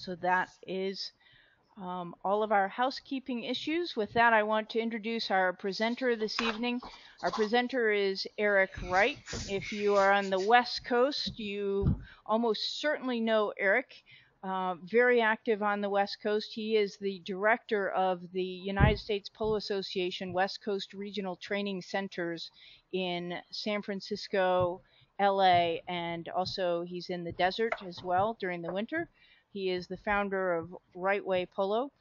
So that is all of our housekeeping issues. With that, I want to introduce our presenter this evening. Our presenter is Erik Wright. If you are on the West Coast, you almost certainly know Erik. Very active on the West Coast. He is the director of the United States Polo Association West Coast Regional Training Centers in San Francisco, LA, and also he's in the desert as well during the winter. He is the founder of Wrightway Polo,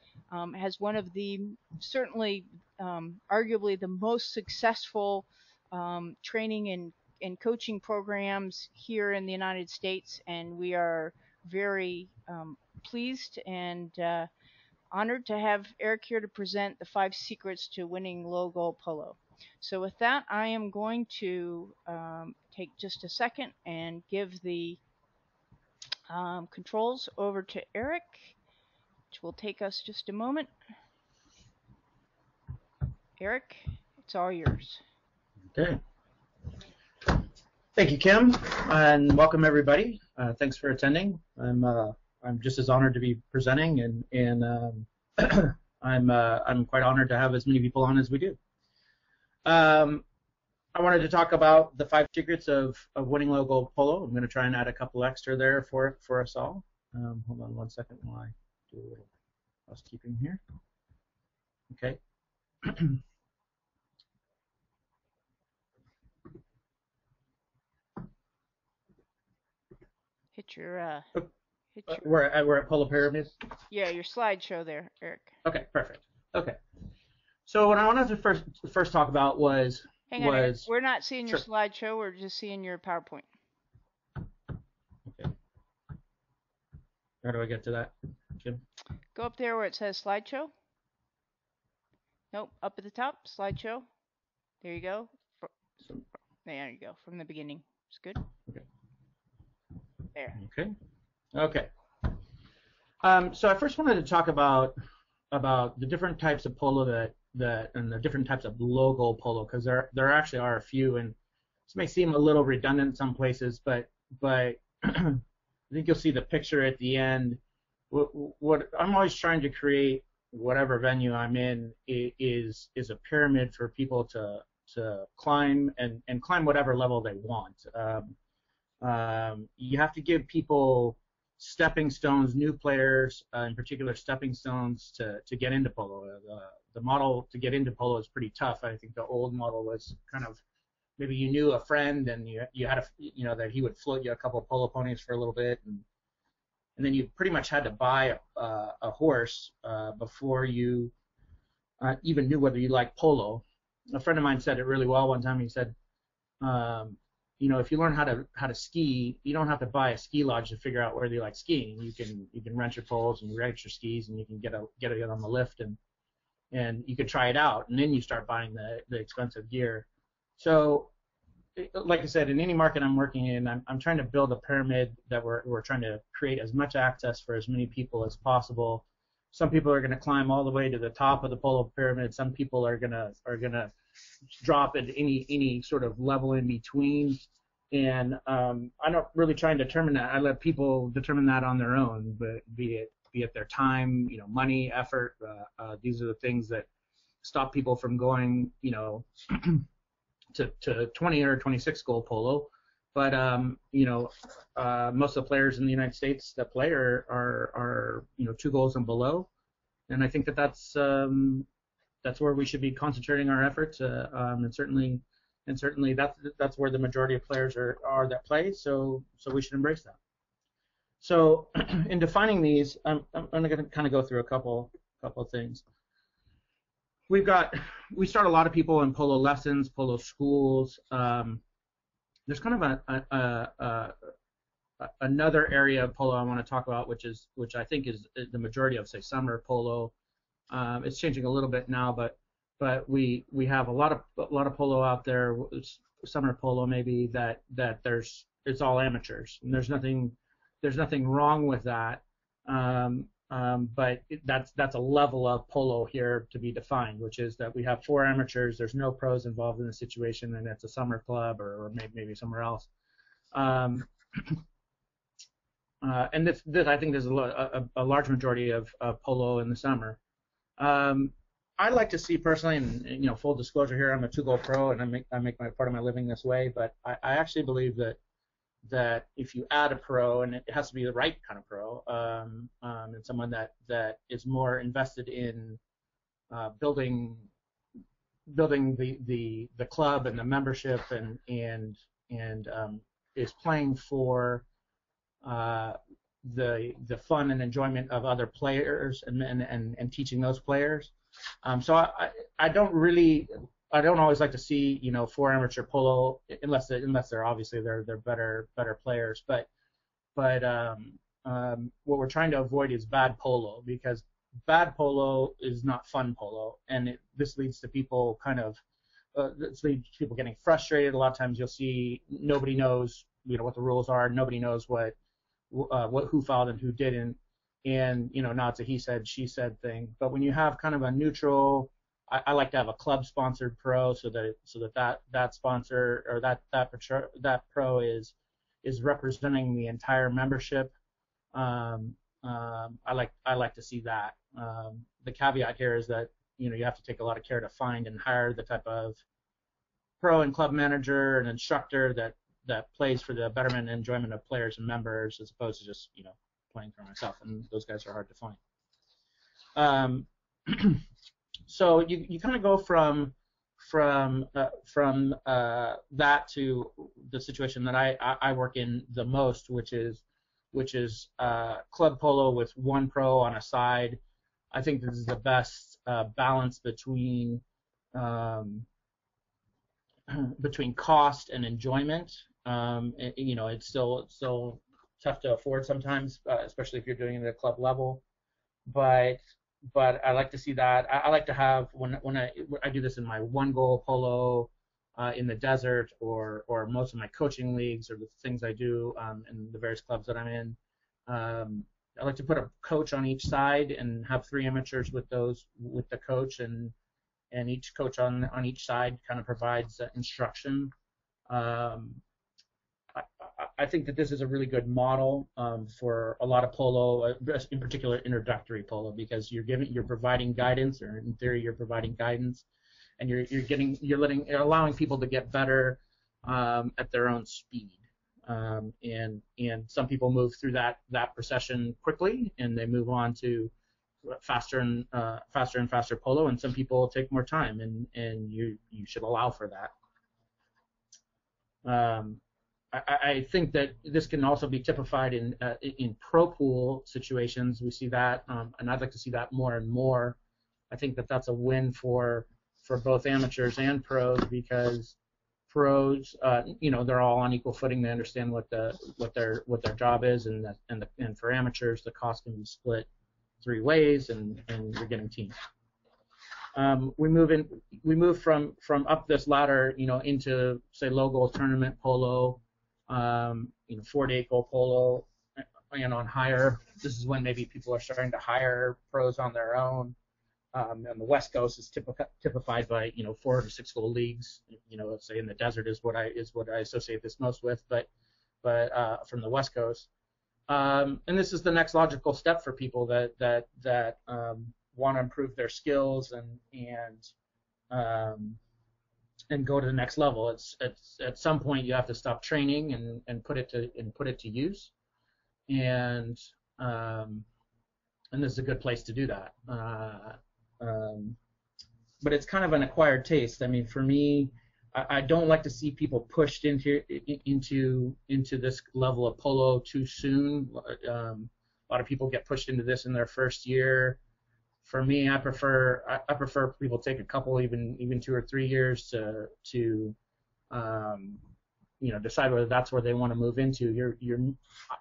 has one of the, certainly arguably the most successful training and coaching programs here in the United States, and we are very pleased and honored to have Erik here to present the 5 secrets to winning low goal polo. So with that, I am going to take just a second and give the controls over to Erik, which will take us just a moment. Erik, it's all yours. Okay. Thank you, Kim, and welcome everybody. Thanks for attending. I'm just as honored to be presenting, and I'm quite honored to have as many people on as we do. I wanted to talk about the 5 secrets of winning low goal polo. I'm going to try and add a couple extra there for us all. Hold on one second while I do a little housekeeping here. Okay. Hit your we're at Polo Pyramid? Yeah, your slideshow there, Erik. Okay, perfect. Okay. So what I wanted to first talk about was... Hang on, Erik. We're not seeing your Sure. slideshow, we're just seeing your PowerPoint. Okay. How do I get to that, Kim? Go up there where it says slideshow. Nope, up at the top, slideshow. There you go. There you go, from the beginning. It's good. Okay. There. Okay. Okay. So I first wanted to talk about the different types of polo and the different types of low goal polo, because there actually are a few, and this may seem a little redundant in some places, but I think you'll see the picture at the end. What I'm always trying to create, whatever venue I'm in, is a pyramid for people to climb and climb whatever level they want. You have to give people stepping stones, new players in particular, stepping stones to get into polo. The model to get into polo is pretty tough. I think the old model was kind of, maybe you knew a friend and you had that he would float you a couple of polo ponies for a little bit, and then you pretty much had to buy a horse before you even knew whether you liked polo. A friend of mine said it really well one time. He said, if you learn how to ski, you don't have to buy a ski lodge to figure out whether you like skiing. You can rent your poles and rent your skis, and you can get it on the lift, and you can try it out, and then you start buying the expensive gear. So, like I said, in any market I'm working in, I'm trying to build a pyramid that we're trying to create as much access for as many people as possible. Some people are going to climb all the way to the top of the polo pyramid. Some people are gonna drop at any sort of level in between, and I don't really try and determine that. I let people determine that on their own, but be it their time, money, effort. These are the things that stop people from going, to 20 or 26 goal polo. But most of the players in the United States that play are 2 goals and below, and I think that's where we should be concentrating our efforts, and certainly that's where the majority of players are that play. So we should embrace that. So in defining these, I'm going to kind of go through a couple of things. We start a lot of people in polo lessons, polo schools. There's kind of another area of polo I want to talk about, which I think is the majority of, say, summer polo. It's changing a little bit now, but we have a lot of polo out there, summer polo maybe, that it's all amateurs, and there's nothing wrong with that. But that's a level of polo here to be defined, which is that we have 4 amateurs. There's no pros involved in the situation, and it's a summer club or maybe somewhere else. and this I think there's a large majority of polo in the summer. I like to see personally, and full disclosure here, I'm a 2-goal pro, and I make my part of my living this way. But I actually believe that if you add a pro, and it has to be the right kind of pro, and someone that is more invested in building the club and the membership and is playing for the fun and enjoyment of other players and teaching those players. So I don't always like to see 4 amateur polo unless they're obviously they're better players. But what we're trying to avoid is bad polo, because bad polo is not fun polo, and this leads to people getting frustrated. A lot of times you'll see nobody knows what the rules are, nobody knows what who fouled and who didn't, and now it's a he said she said thing. But when you have kind of a neutral, I like to have a club sponsored pro, so that sponsor or that pro is representing the entire membership. I like to see that. The caveat here is that you have to take a lot of care to find and hire the type of pro and club manager and instructor that plays for the betterment and enjoyment of players and members, as opposed to just playing for myself, and those guys are hard to find. So you kind of go from that to the situation that I work in the most, which is club polo with 1 pro on a side. I think this is the best balance between cost and enjoyment. It's still tough to afford sometimes, especially if you're doing it at a club level. But I like to see that. I like to have when I do this in my 1-goal polo in the desert, or most of my coaching leagues, or the things I do in the various clubs that I'm in. I like to put a coach on each side and have 3 amateurs with the coach, and each coach on each side kind of provides instruction. I think that this is a really good model for a lot of polo, in particular introductory polo, because you're providing guidance, or in theory you're providing guidance, and you're allowing people to get better at their own speed. And some people move through that procession quickly, and they move on to faster and faster polo, and some people take more time, and you should allow for that. I think that this can also be typified in pro pool situations. We see that, and I'd like to see that more and more. I think that that's a win for both amateurs and pros, because pros, they're all on equal footing. They understand what their job is, and for amateurs, the cost can be split 3 ways, and you're getting teams. We move from up this ladder, into, say, low goal tournament polo, 4 to 8 goal polo, and on higher. This is when maybe people are starting to hire pros on their own. And the West Coast is typified by 4 to 6 goal leagues. Let's say in the desert is what I associate this most with, but from the West Coast. And this is the next logical step for people that want to improve their skills and go to the next level. It's at some point you have to stop training and put it to use, and this is a good place to do that. But it's kind of an acquired taste. I mean, for me, I don't like to see people pushed into this level of polo too soon. A lot of people get pushed into this in their first year. For me, I prefer people take a couple, even 2 or 3 years to decide whether that's where they want to move into.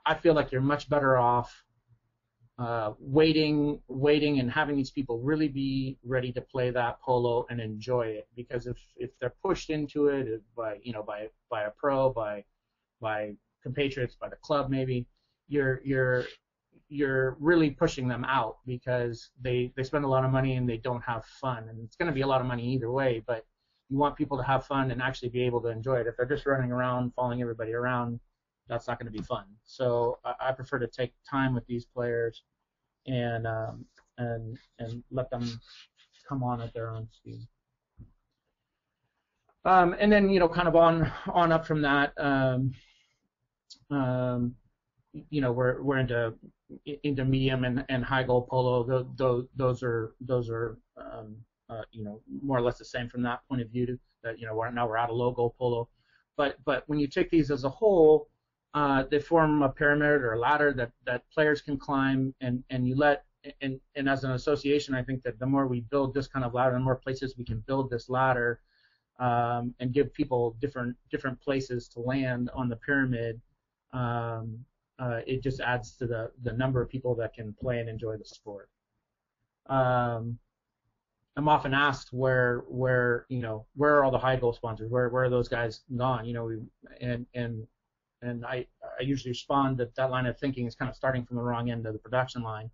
I feel like you're much better off waiting and having these people really be ready to play that polo and enjoy it. Because if they're pushed into it by a pro, by compatriots, by the club, maybe you're really pushing them out, because they spend a lot of money and they don't have fun. And it's going to be a lot of money either way, but you want people to have fun and actually be able to enjoy it. If they're just running around, following everybody around, that's not going to be fun. So I prefer to take time with these players and let them come on at their own speed. And then kind of on up from that, we're into medium and high goal polo. Those are more or less the same from that point of view. That we're out of low goal polo, but when you take these as a whole, they form a pyramid or a ladder that players can climb, and you let and as an association, I think that the more we build this kind of ladder, the more places we can build this ladder, and give people different places to land on the pyramid. It just adds to the number of people that can play and enjoy the sport. I'm often asked where are all the high goal sponsors? Where are those guys gone? And I usually respond that line of thinking is kind of starting from the wrong end of the production line.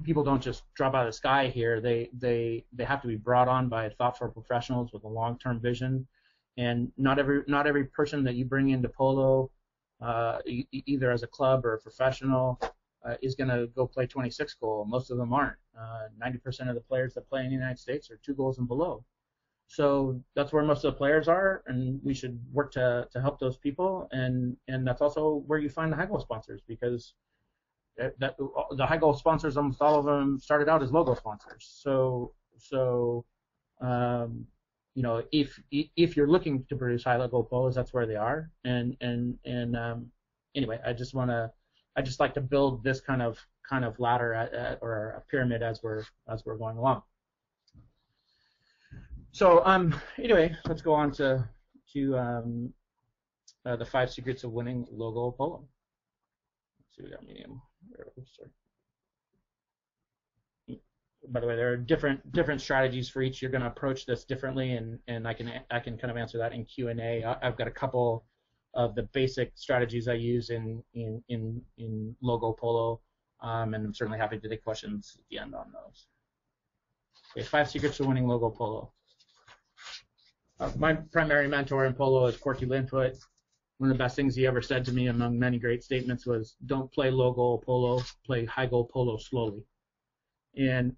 People don't just drop out of the sky here. They have to be brought on by thoughtful professionals with a long-term vision. And not every person that you bring into polo, either as a club or a professional, is going to go play 26 goal. Most of them aren't. 90% of the players that play in the United States are 2 goals and below. So that's where most of the players are, and we should work to help those people. And that's also where you find the high goal sponsors, because the high goal sponsors, almost all of them started out as logo sponsors. So if you're looking to produce high goal polos, that's where they are. And anyway, I just like to build this kind of ladder or a pyramid as we're going along. So anyway, let's go on to the 5 secrets of winning logo polo. Let's see, we got medium. Sorry. By the way, there are different strategies for each. You're going to approach this differently, and I can kind of answer that in Q&A. I've got a couple of the basic strategies I use in logo polo, and I'm certainly happy to take questions at the end on those. Okay, 5 secrets to winning logo polo. My primary mentor in polo is Corky Linfoot. One of the best things he ever said to me, among many great statements, was, "Don't play low goal polo, play high goal polo slowly." And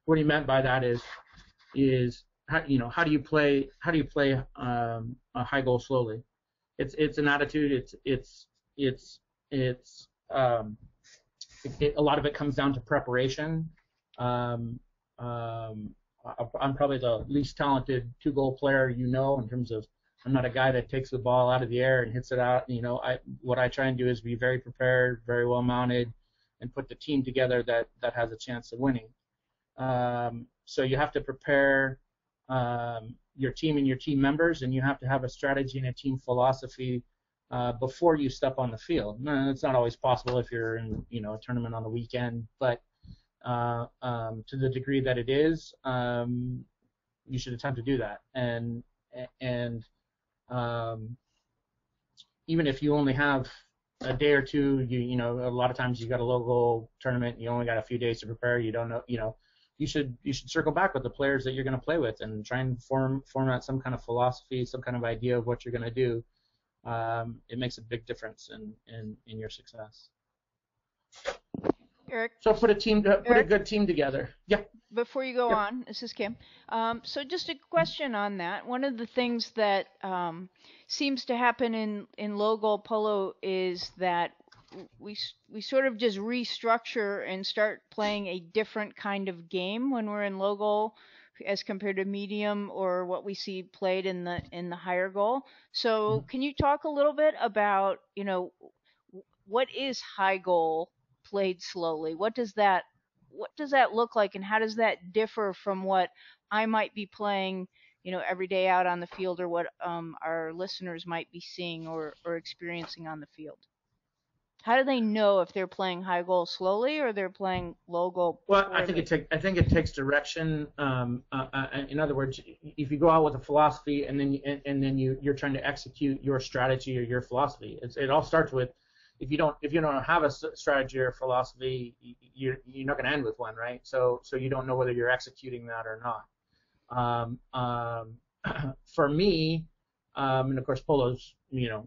what he meant by that is how do you play a high goal slowly? It's an attitude. A lot of it comes down to preparation. I'm probably the least talented 2-goal player in terms of, I'm not a guy that takes the ball out of the air and hits it out. What I try and do is be very prepared, very well mounted, and put the team together that has a chance of winning. So you have to prepare your team and your team members, and you have to have a strategy and a team philosophy before you step on the field. No, it's not always possible if you're in a tournament on the weekend, but to the degree that it is, you should attempt to do that. And even if you only have a day or two, a lot of times you got a local tournament, you only got a few days to prepare. You don't know, you should circle back with the players that you're going to play with and try and form out some kind of philosophy, some kind of idea of what you're going to do. It makes a big difference in your success. Erik. So put a good team together. Yeah. Before you go on, this is Kim. So just a question on that. One of the things that seems to happen in low goal polo is that we sort of just restructure and start playing a different kind of game when we're in low goal as compared to medium or what we see played in the higher goal. So can you talk a little bit about what is high goal played slowly? What does that look like, and how does that differ from what I might be playing every day out on the field, or what our listeners might be seeing or experiencing on the field? How do they know if they're playing high goal slowly or they're playing low goal? Well, I think it takes direction. In other words, if you go out with a philosophy and then you're trying to execute your strategy or your philosophy, it all starts with, if you don't have a strategy or philosophy, you're not going to end with one, right? So you don't know whether you're executing that or not. For me, And of course, polo's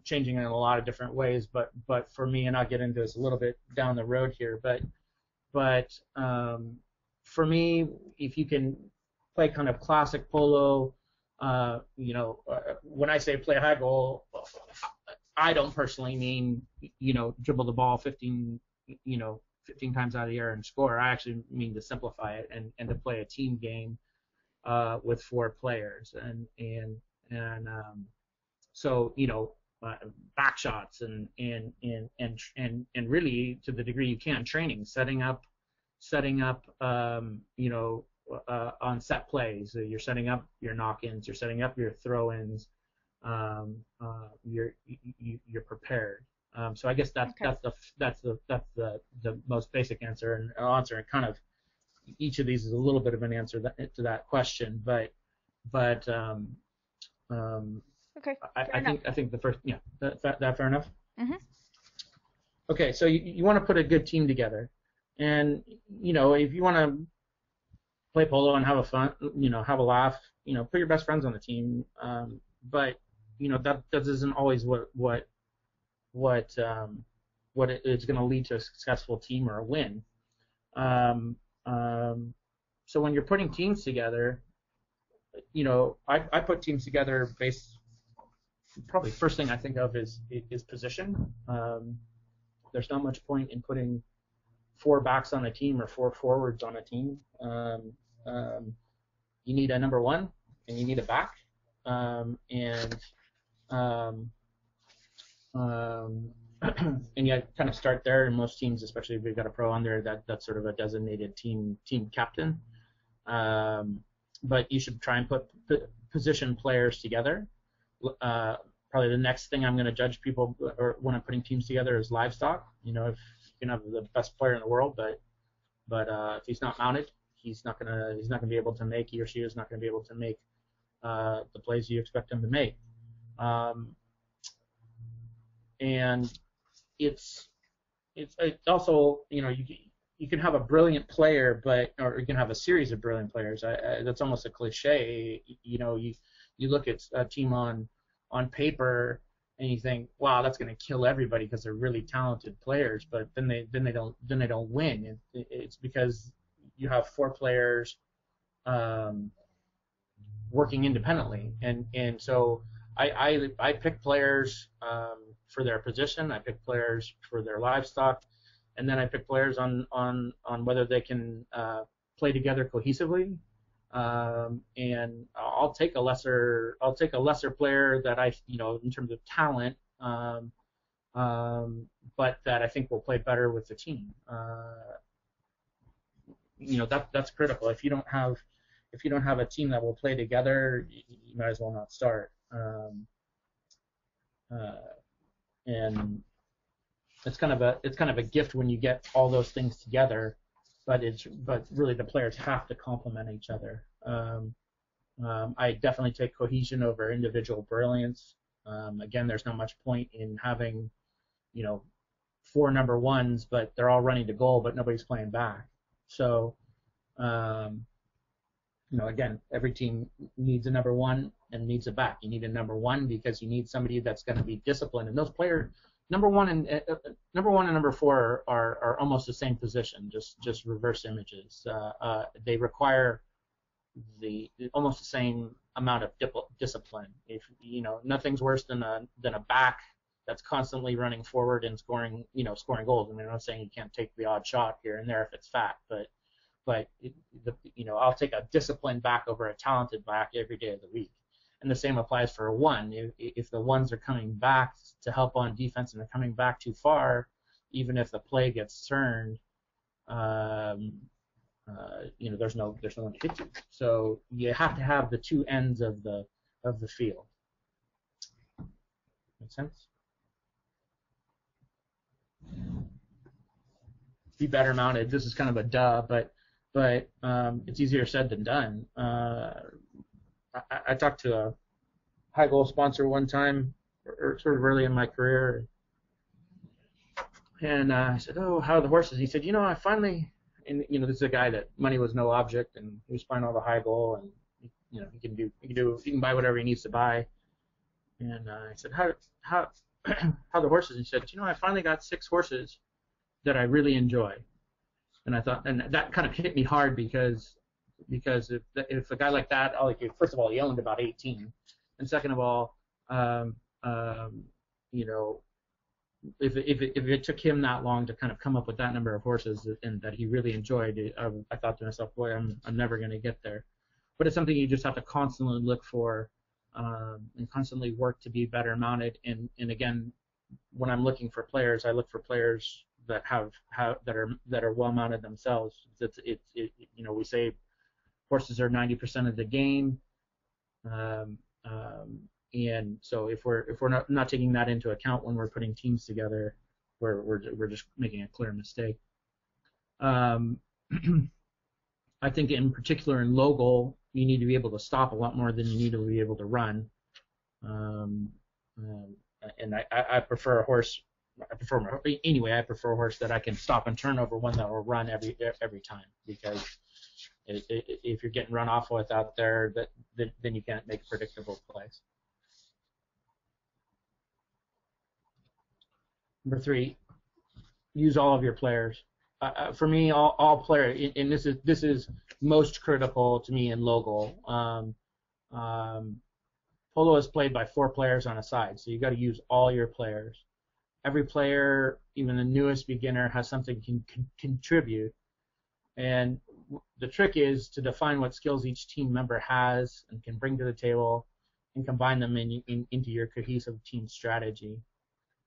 changing in a lot of different ways. But for me, and I'll get into this a little bit down the road here. But for me, if you can play kind of classic polo, when I say play high goal, I don't personally mean dribble the ball 15 times out of the air and score. I actually mean to simplify it and to play a team game with 4 players and so back shots and really to the degree you can training, setting up on set plays. You're setting up your knock-ins, you're setting up your throw-ins. You're prepared. So I guess that's the most basic answer, and I'll answer and kind of each of these is a little bit of an answer to that question, but okay. I think the first that fair enough. Mm-hmm. Okay, so you want to put a good team together, and if you want to play polo and have a laugh, put your best friends on the team, but that isn't always what it's going to lead to a successful team or a win. So when you're putting teams together, I put teams together based. Probably first thing I think of is position. There's not much point in putting 4 backs on a team or 4 forwards on a team. You need a number 1 and you need a back, and you kind of start there. In most teams, especially if you've got a pro on there, that's sort of a designated team captain. But you should try and put position players together. Probably the next thing I'm going to judge people or when I'm putting teams together is livestock. If you can have the best player in the world, but if he's not mounted, he's not gonna be able to make, he or she is not going to be able to make the plays you expect him to make. And it's also you can have a brilliant player, or you can have a series of brilliant players. That's almost a cliche. You look at a team on paper and you think, wow, that's going to kill everybody because they're really talented players, but then they don't win. It's because you have 4 players working independently, and so I pick players for their position, I pick players for their livestock, and then I pick players on whether they can play together cohesively. And I'll take a lesser player that in terms of talent, but that I think will play better with the team. That's critical. If you don't have a team that will play together, you might as well not start. And it's kind of a gift when you get all those things together. But really the players have to complement each other. I definitely take cohesion over individual brilliance. Again, there's not much point in having 4 number 1s, but they're all running to goal, but nobody's playing back. So again, every team needs a number 1 and needs a back. You need a number 1 because you need somebody that's going to be disciplined, and those players. Number 1 and number 4 are almost the same position, just reverse images. They require almost the same amount of discipline. If nothing's worse than a back that's constantly running forward and scoring goals. I mean, I'm not saying you can't take the odd shot here and there if it's fat, but I'll take a disciplined back over a talented back every day of the week. And the same applies for a 1. If the 1s are coming back to help on defense and they're coming back too far, even if the play gets turned, there's no one to hit you. So you have to have the 2 ends of the field. Make sense? Be better mounted. This is kind of a duh, but it's easier said than done. I talked to a high goal sponsor one time, or sort of early in my career, and I said, "Oh, how are the horses?" He said, "I finally," and this is a guy that money was no object, and he was buying all the high goal, and he can buy whatever he needs to buy. And I said, how how the horses? And he said, I finally got 6 horses that I really enjoy. And I thought, and that kind of hit me hard because if a guy like that, first of all, he owned about 18, and second of all, um, um, you know, if it took him that long to kind of come up with that number of horses and that he really enjoyed, I thought to myself, boy, I'm never going to get there. But it's something you just have to constantly look for, and constantly work to be better mounted. And again, when I'm looking for players, I look for players that that are well mounted themselves. We say horses are 90% of the game, um, and so if we're not taking that into account when we're putting teams together, we're just making a clear mistake. I think in particular in local, you need to be able to stop a lot more than you need to be able to run. And I prefer a horse. I prefer a horse that I can stop and turn over one that will run every time, because if you're getting run off with out there, then you can't make predictable plays. Number 3, use all of your players. For me, all players, and this is most critical to me in local. Polo is played by 4 players on a side, so you got to use all your players. Every player, even the newest beginner, has something can contribute, and the trick is to define what skills each team member has and can bring to the table, and combine them into your cohesive team strategy.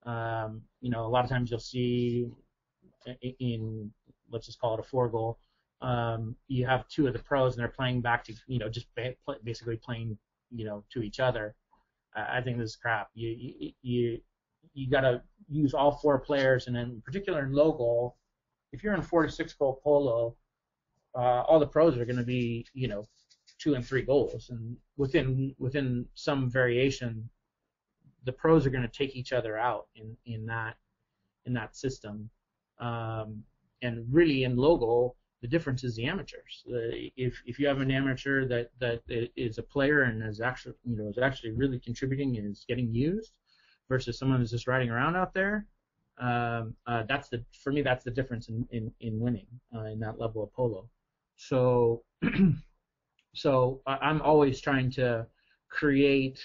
A lot of times you'll see in, let's just call it a 4-goal, you have 2 of the pros and they're playing back to, just basically playing, to each other. I think this is crap. You got to use all 4 players, and in particular in local, if you're in 4 to 6 goal polo, all the pros are going to be, 2 and 3 goals, and within some variation, the pros are going to take each other out in that system. And really in local, the difference is the amateurs. If you have an amateur that is a player and is actually really contributing and is getting used, versus someone who's just riding around out there, for me that's the difference in winning in that level of polo. So I'm always trying to create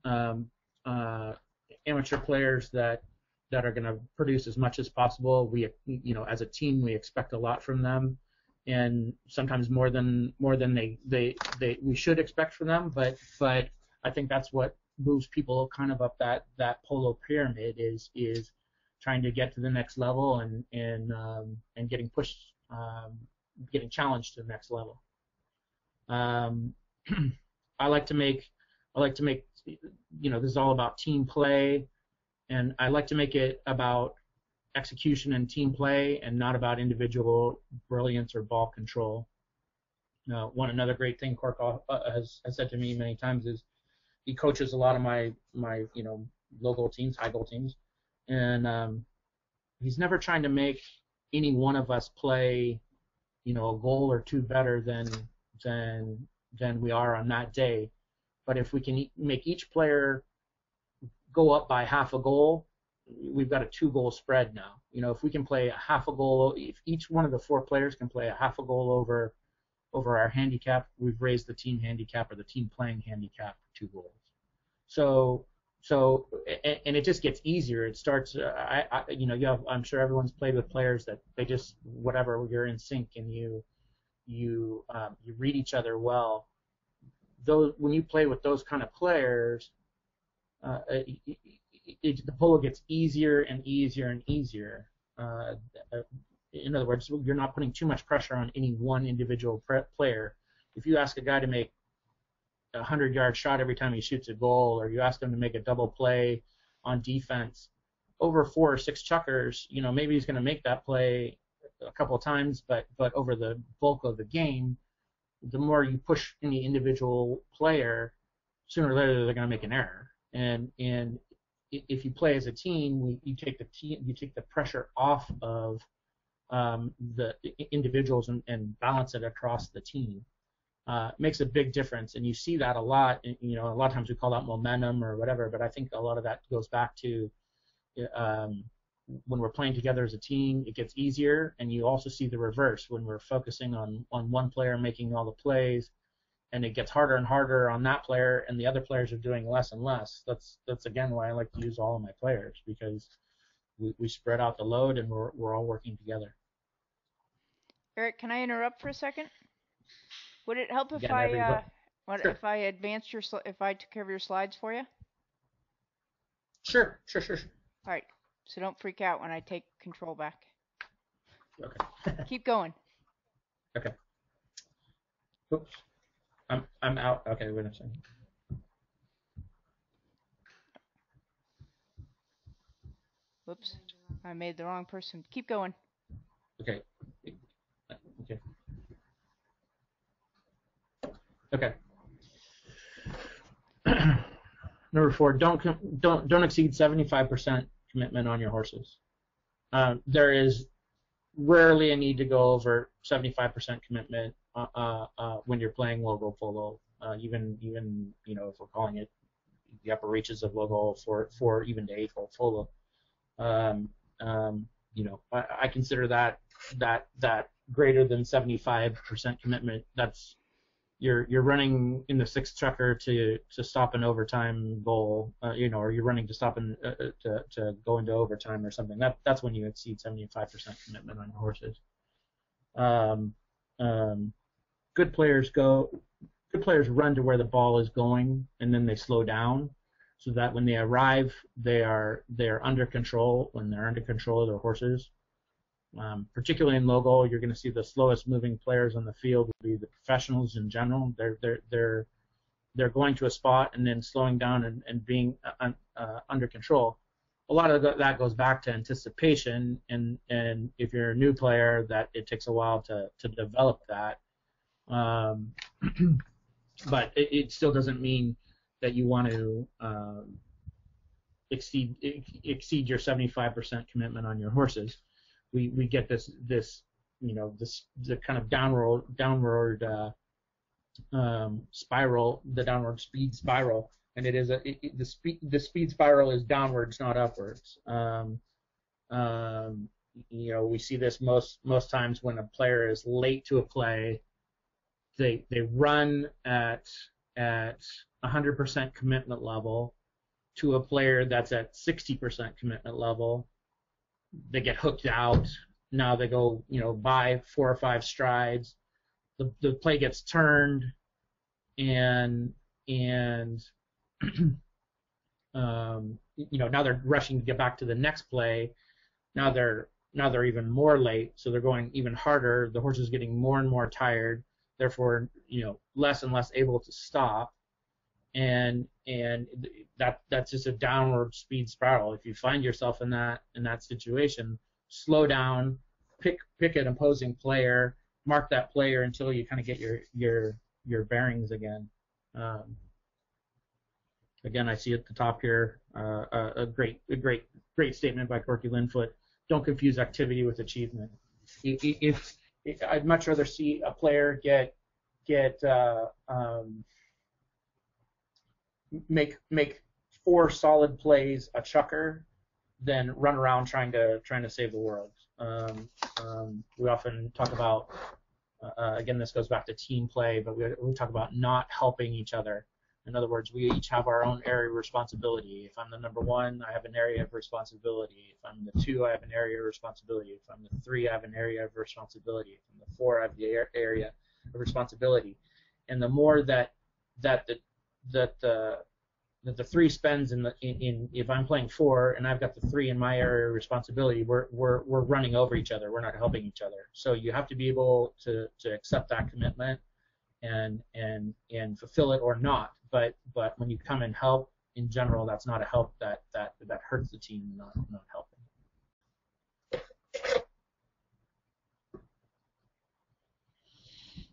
amateur players that are going to produce as much as possible. We, as a team, we expect a lot from them, and sometimes more than we should expect from them. But I think that's what moves people kind of up that polo pyramid is trying to get to the next level and getting pushed, getting challenged to the next level. I like to make this is all about team play, and I like to make it about execution and team play, and not about individual brilliance or ball control. Another great thing Cork has said to me many times is he coaches a lot of my local teams, high goal teams, and he's never trying to make any one of us play a goal or 2 better than we are on that day. But if we can make each player go up by half a goal, we've got a 2-goal spread now. If we can play a half a goal, if each one of the 4 players can play a half a goal over our handicap, we've raised the team handicap or the team playing handicap 2 goals. So and it just gets easier. It starts. I'm sure everyone's played with players that they just whatever, you're in sync and you read each other well. When you play with those kind of players, the polo gets easier and easier and easier. In other words, you're not putting too much pressure on any one individual player. If you ask a guy to make a 100-yard shot every time he shoots a goal, or you ask him to make a double play on defense, over 4 or 6 chukkers, maybe he's going to make that play a couple of times, but over the bulk of the game, the more you push any individual player, sooner or later they're going to make an error. And if you play as a team, you take the pressure off of the individuals and balance it across the team. makes a big difference. And you see that a lot. You know, a lot of times we call that momentum or whatever, but I think a lot of that goes back to when we're playing together as a team, it gets easier. And you also see the reverse when we're focusing on one player making all the plays, and it gets harder and harder on that player, and the other players are doing less and less. That's again why I like to use all of my players, because we spread out the load and we're all working together. Erik, can I interrupt for a second? Would it help if Again, if I advanced if I took care of your slides for you? Sure. All right. So don't freak out when I take control back. Okay. Keep going. Okay. Oops. I'm out. Okay, wait a second. Whoops. I made the wrong person. Keep going. Okay. Okay. Number 4, don't exceed 75% commitment on your horses. There is rarely a need to go over 75% commitment when you're playing logo polo. Even you know, if we're calling it the upper reaches of logo for even to 8-hole polo. You know, I consider that greater than 75% commitment. That's you're running in the 6th chucker to stop an overtime goal, you know, or you're running to stop to go into overtime or something. That's when you exceed 75% commitment on your horses. Good players run to where the ball is going, and then they slow down, so that when they arrive, they're under control. When they're under control of their horses. Particularly in logo, you're going to see the slowest moving players on the field will be the professionals in general. They're going to a spot and then slowing down and being under control. A lot of that goes back to anticipation, and if you're a new player, that it takes a while to develop that. But it still doesn't mean that you want to exceed your 75% commitment on your horses. We get this you know, the kind of downward spiral, the downward speed spiral, and it is the speed spiral is downwards, not upwards. You know, we see this most times when a player is late to a play. They run at 100% commitment level to a player that's at 60% commitment level. They get hooked out. Now they go, you know, by 4 or 5 strides. The play gets turned, and you know, now they're rushing to get back to the next play. Now they're even more late, so they're going even harder. The horse is getting more and more tired, therefore, you know, less and less able to stop. And that's just a downward speed spiral. If you find yourself in that situation, slow down, pick an opposing player, mark that player until you kind of get your bearings again. Again, I see at the top here a great statement by Corky Linfoot. Don't confuse activity with achievement. If I'd much rather see a player make 4 solid plays a chukker than run around trying to save the world. We often talk about again, this goes back to team play, but we talk about not helping each other. In other words, we each have our own area of responsibility. If I'm the number 1, I have an area of responsibility. If I'm the 2, I have an area of responsibility. If I'm the 3, I have an area of responsibility. If I'm the 4, I have the area of responsibility. And the more that the 3 spends in if I'm playing 4 and I've got the 3 in my area of responsibility, we're running over each other. We're not helping each other. So you have to be able to accept that commitment and fulfill it or not. But when you come and help, in general, that's not a help that hurts the team, not helping.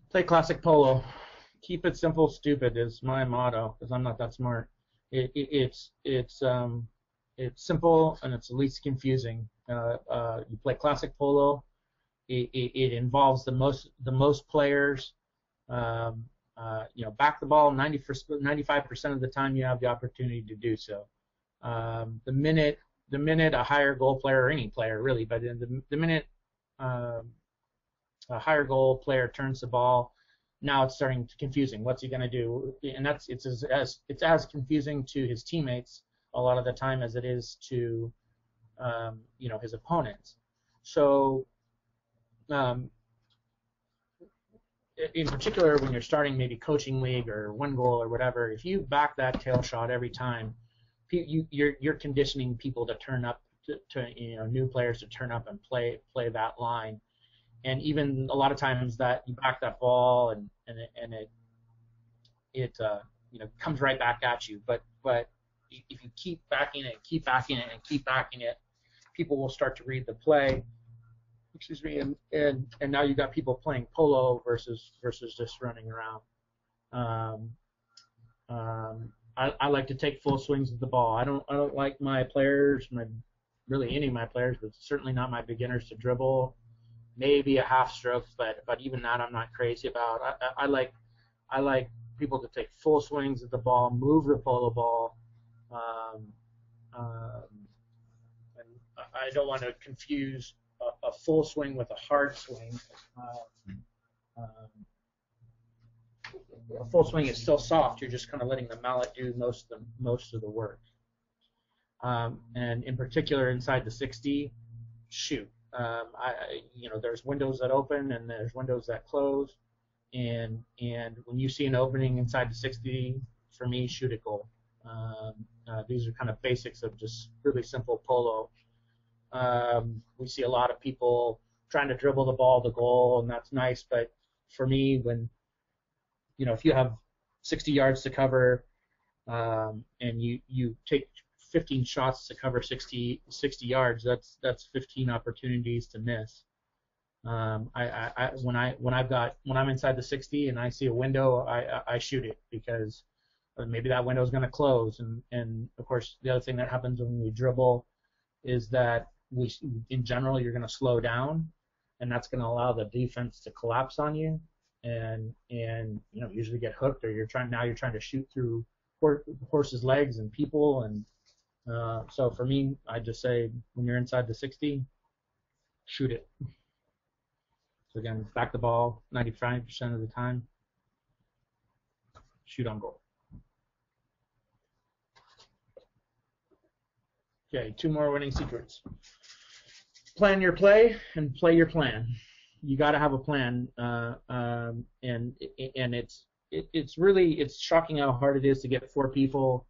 Play classic polo. Keep it simple, stupid is my motto, because I'm not that smart. It's simple and it's the least confusing. You play classic polo. It involves the most players. back the ball 95% of the time you have the opportunity to do so. The minute a higher goal player, or any player really, but the minute a higher goal player turns the ball, now it's starting to confusing. What's he going to do? And it's as confusing to his teammates a lot of the time as it is to his opponents. So in particular, when you're starting maybe coaching league or one goal or whatever, if you back that tail shot every time, you're conditioning people to turn up to new players to turn up and play that line. And even a lot of times that you back that ball and it comes right back at you. But if you keep backing it, people will start to read the play. Excuse me, and now you got people playing polo versus just running around. I like to take full swings at the ball. I don't like my players, really any of my players, but certainly not my beginners to dribble. Maybe a half stroke, but even that I'm not crazy about. I like people to take full swings at the ball, move the polo ball, and I don't want to confuse a full swing with a hard swing. A full swing is still soft. You're just kind of letting the mallet do most of the work. And in particular, inside the 60, shoot. There's windows that open and there's windows that close, and when you see an opening inside the 60, for me, shoot a goal. These are kind of basics of just really simple polo. We see a lot of people trying to dribble the ball to goal, and that's nice, but for me, when if you have 60 yards to cover, and you take 15 shots to cover 60 yards, that's 15 opportunities to miss. When I'm inside the 60 and I see a window, I shoot it, because maybe that window is going to close. And of course, the other thing that happens when we dribble is that in general, you're going to slow down, and that's going to allow the defense to collapse on you, and usually get hooked, or you're trying to shoot through horses' legs and people. And so for me, I just say, when you're inside the 60, shoot it. So again, back the ball 95% of the time, shoot on goal. Okay, 2 more winning secrets. Plan your play and play your plan. You got to have a plan, and it's shocking how hard it is to get 4 people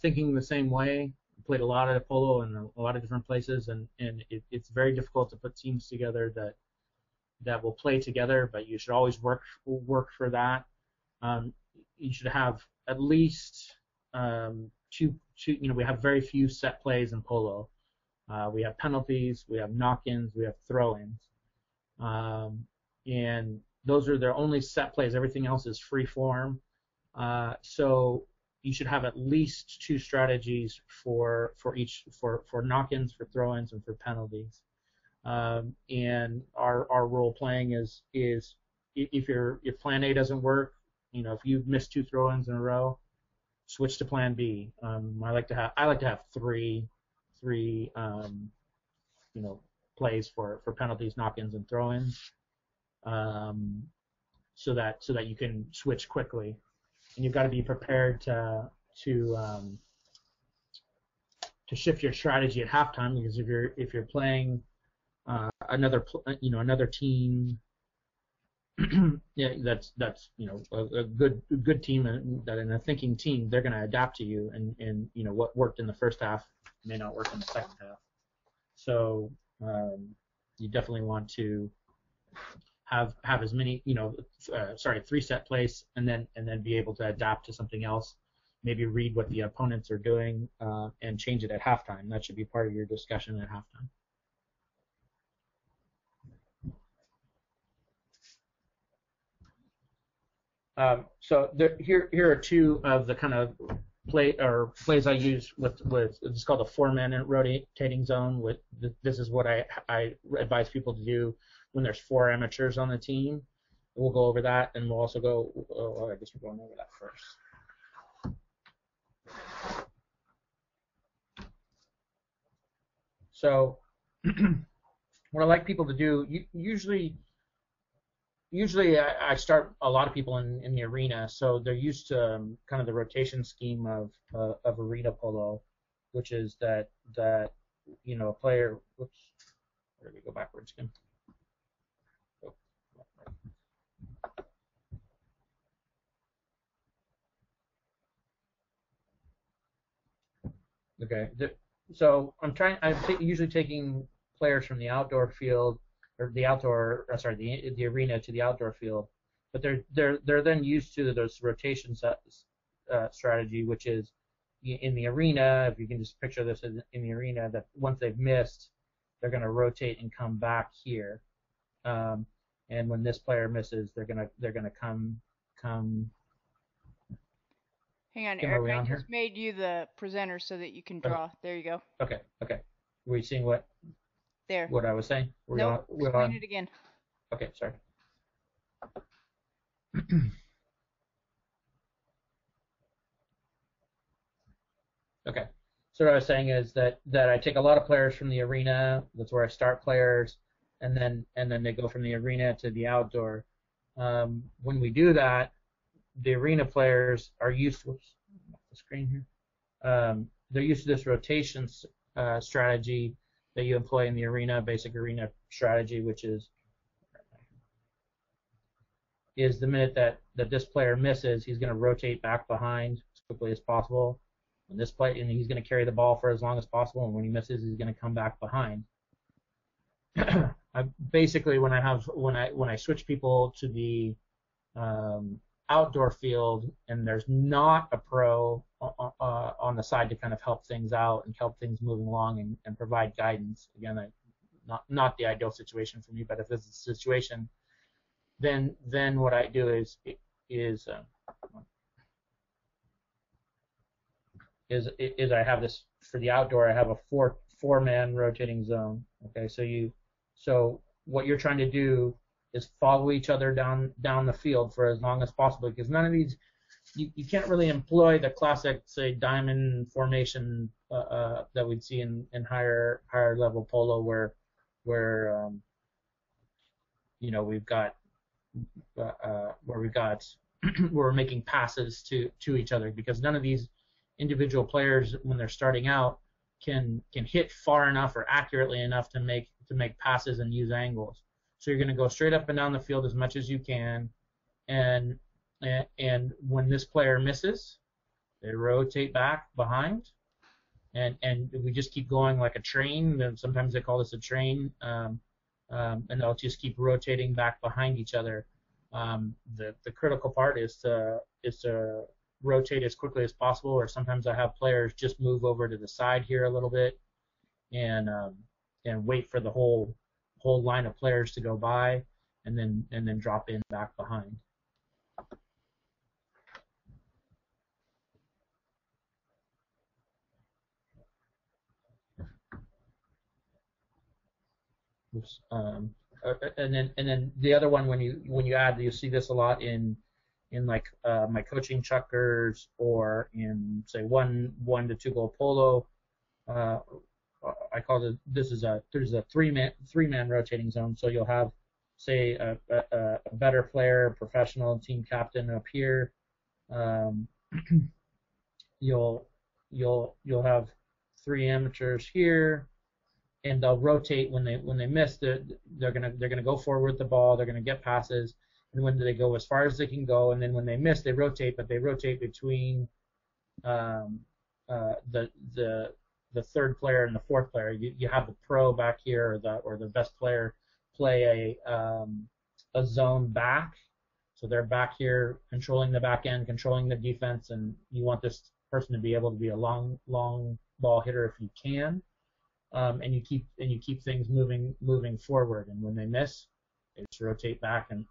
thinking the same way. I played a lot of polo in a lot of different places, and it's very difficult to put teams together that will play together. But you should always work for that. You should have at least two. We have very few set plays in polo. We have penalties, we have knock-ins, we have throw-ins, and those are their only set plays. Everything else is free form. So you should have at least 2 strategies for knock-ins, for throw-ins, and for penalties. And our role playing is if plan A doesn't work, if you miss 2 throw-ins in a row, switch to plan B. I like to have three plays for penalties, knock-ins, and throw-ins, so that you can switch quickly. And you've got to be prepared to shift your strategy at halftime, because if you're playing another team, yeah, that's a good team, and a thinking team, they're going to adapt to you, and what worked in the first half may not work in the second half. So you definitely want to have as many 3 set plays, and then be able to adapt to something else. Maybe read what the opponents are doing and change it at halftime. That should be part of your discussion at halftime. So here are 2 of the kind of plays I use with it's called a 4-man rotating zone. This is what I advise people to do when there's 4 amateurs on the team. we'll go over that, and we'll also go. Well, I guess we're going over that first. So, what I like people to do, usually I start a lot of people in the arena, so they're used to kind of the rotation scheme of arena polo, which is that a player. Whoops, where did we go backwards again? Oh. Okay, so I'm usually taking players from the outdoor field or the arena to the outdoor field, but they're then used to those rotation strategy, which is in the arena. If you can just picture this in the arena, that once they've missed, they're going to rotate and come back here, and when this player misses, they're gonna come. Hang on, Eric. I just made you the presenter so that you can draw. Okay. There you go. Okay. Were you seeing what I was saying? Nope. Explain it again. Okay, sorry. Okay. So what I was saying is that I take a lot of players from the arena. That's where I start players, and then they go from the arena to the outdoor. When we do that, the arena players are used to the screen here. They're used to this rotation strategy that you employ in the arena, basic arena strategy, which is the minute that this player misses, he's going to rotate back behind as quickly as possible. And he's going to carry the ball for as long as possible. And when he misses, he's going to come back behind. Basically, when I switch people to the outdoor field, and there's not a pro on the side to kind of help things out and help things moving along and provide guidance. Again, not the ideal situation for me, but if this is a situation, then what I do is I have this for the outdoor. I have a four-man rotating zone. Okay, so what you're trying to do is follow each other down the field for as long as possible, because none of these you can't really employ the classic, say, diamond formation that we'd see in higher level polo where we've got where we're making passes to each other, because none of these individual players, when they're starting out, can hit far enough or accurately enough to make passes and use angles. So you're going to go straight up and down the field as much as you can, and when this player misses, they rotate back behind, and we just keep going like a train. And sometimes they call this a train, and they'll just keep rotating back behind each other. The critical part is to rotate as quickly as possible, or sometimes I have players just move over to the side here a little bit and wait for the whole line of players to go by, and then drop in back behind. Oops. And then the other one, when you add, you see this a lot in like my coaching chuckers, or in, say, 1 to 2 goal polo. I call it, there's a three-man rotating zone. So you'll have, say, a better player, professional team captain up here. You'll have 3 amateurs here, and they'll rotate when they miss. They're gonna go forward with the ball. They're gonna get passes, and when they go as far as they can go, and then when they miss, they rotate. But they rotate between the third player and the fourth player. You have the pro back here, or the best player play a zone back. So they're back here controlling the back end, controlling the defense, and you want this person to be able to be a long ball hitter if you can. And you keep things moving forward. And when they miss, they just rotate back and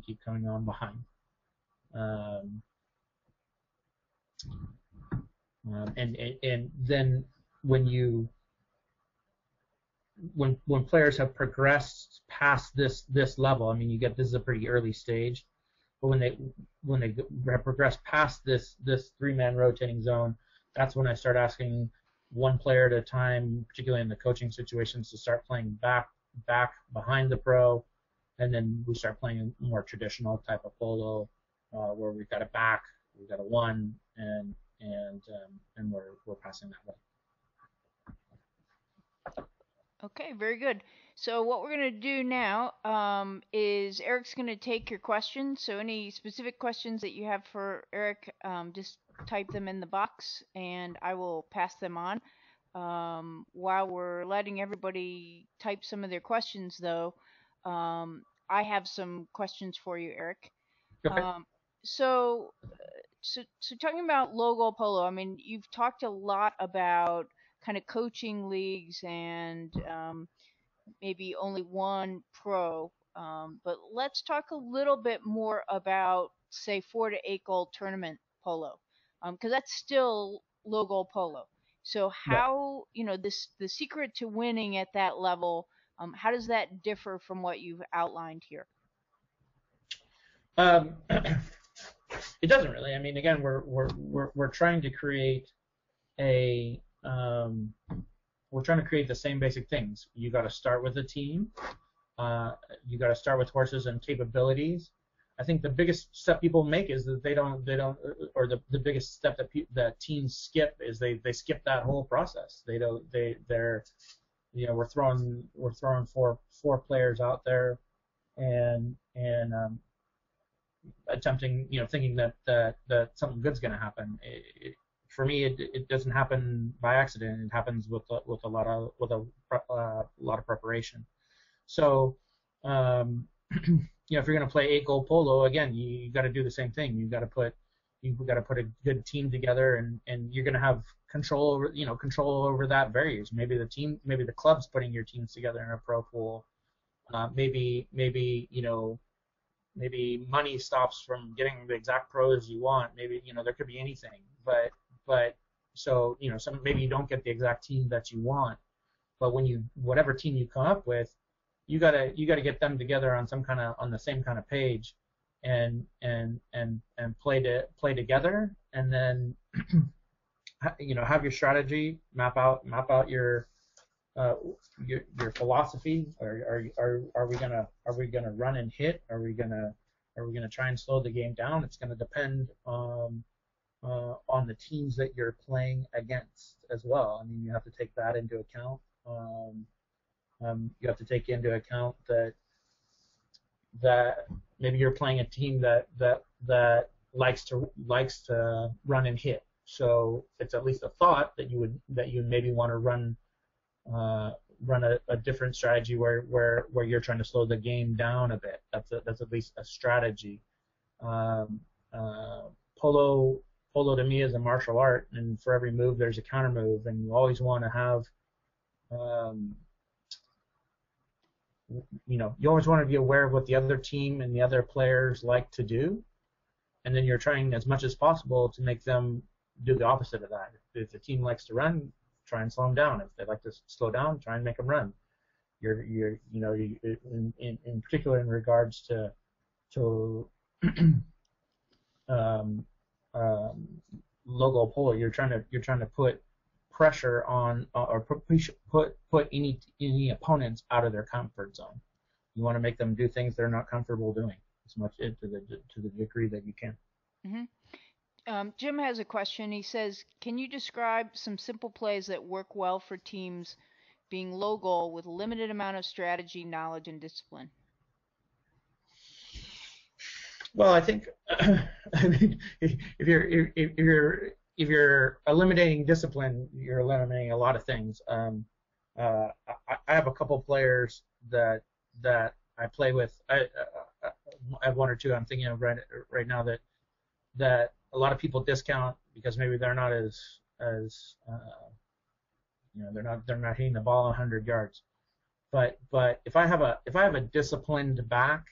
keep coming on behind. And then when you when players have progressed past this level, I mean, this is a pretty early stage, but when they have progressed past this 3-man rotating zone, that's when I start asking one player at a time, particularly in the coaching situations, to start playing back behind the pro, and then we start playing a more traditional type of polo, where we've got a back, we've got a one, and we're passing that way. Okay, very good. So what we're going to do now is Erik's going to take your questions. So any specific questions that you have for Erik, just type them in the box, and I will pass them on. While we're letting everybody type some of their questions, though, I have some questions for you, Erik. Okay. So talking about logo polo, I mean, you've talked a lot about kind of coaching leagues and maybe only one pro, but let's talk a little bit more about, say, 4 to 8 goal tournament polo, because that's still logo polo. So how, the secret to winning at that level, how does that differ from what you've outlined here? It doesn't really. I mean, again, we're trying to create we're trying to create the same basic things. You got to start with a team. You got to start with horses and capabilities. I think the biggest step people make is that they don't, or the biggest step that teams skip is they skip that whole process. They're we're throwing four players out there and attempting, thinking that something good's going to happen. For me, it doesn't happen by accident. It happens with a lot of preparation. So, if you're going to play 8 goal polo, again, you got to do the same thing. You've got to put a good team together, and you're going to have control over that varies. Maybe the club's putting your teams together in a pro pool. Maybe money stops from getting the exact pros you want. Maybe there could be anything, but so maybe you don't get the exact team that you want. But whatever team you come up with, you gotta get them together on the same kind of page, and play together, and then have your strategy, map out your philosophy. Are we gonna run and hit? Are we gonna try and slow the game down? It's gonna depend on the teams that you're playing against as well. I mean, you have to take that into account. You have to take into account that maybe you're playing a team that likes to run and hit. So it's at least a thought that you maybe want to run a different strategy where you're trying to slow the game down a bit. That's at least a strategy. Polo to me is a martial art, and for every move there's a counter move, and you always want to have you always want to be aware of what the other team and the other players like to do, and then you're trying as much as possible to make them do the opposite of that. If the team likes to run, try and slow them down. If they like to slow down, try and make them run. In particular in regards to logo polo, you're trying to put pressure on or put any opponents out of their comfort zone. You want to make them do things they're not comfortable doing as much to the degree that you can. Mm-hmm. Jim has a question. He says, can you describe some simple plays that work well for teams being low goal with a limited amount of strategy, knowledge, and discipline? Well, I think if you're eliminating discipline, you're eliminating a lot of things. I have a couple players that I play with. I have one or two I'm thinking of right now that a lot of people discount because maybe they're not as they're not hitting the ball 100 yards. But if I have a disciplined back,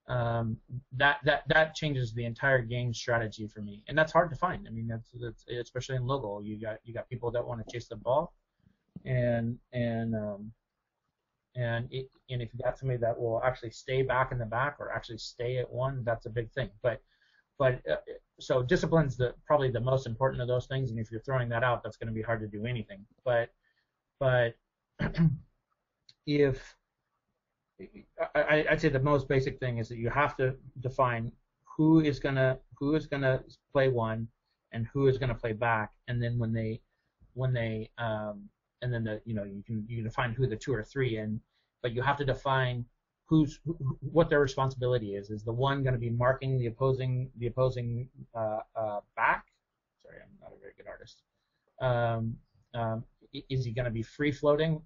that changes the entire game strategy for me, and that's hard to find. I mean, that's especially in logo. You got people that want to chase the ball, and and if you got somebody that will actually stay back in the back or actually stay at one, that's a big thing. But so discipline's probably the most important of those things, and if you're throwing that out, that's going to be hard to do anything. But if I'd say the most basic thing is that you have to define who is gonna play one and who is gonna play back, and then when they and then you can define who the 2 or 3, but you have to define what their responsibility is. Is the one going to be marking the opposing back? Sorry, I'm not a very good artist. Is he going to be free floating?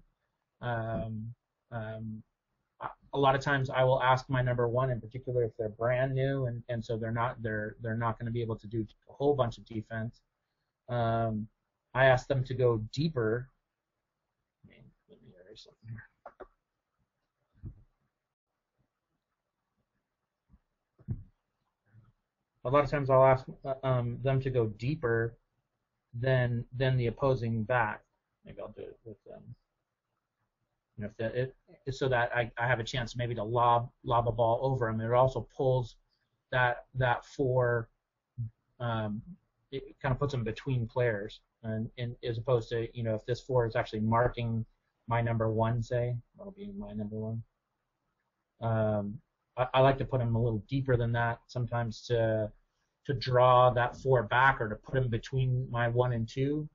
A lot of times I will ask my number 1, in particular, if they're brand new and so they're not going to be able to do a whole bunch of defense. I ask them to go deeper. Let me erase something here. A lot of times I'll ask them to go deeper than the opposing back. Maybe I'll do it with so that I have a chance maybe to lob a ball over him. It also pulls that 4. It kind of puts them between players, and as opposed to if this 4 is actually marking my number 1, say that'll be my number 1. I like to put him a little deeper than that sometimes to draw that 4 back, or to put him between my 1 and 2,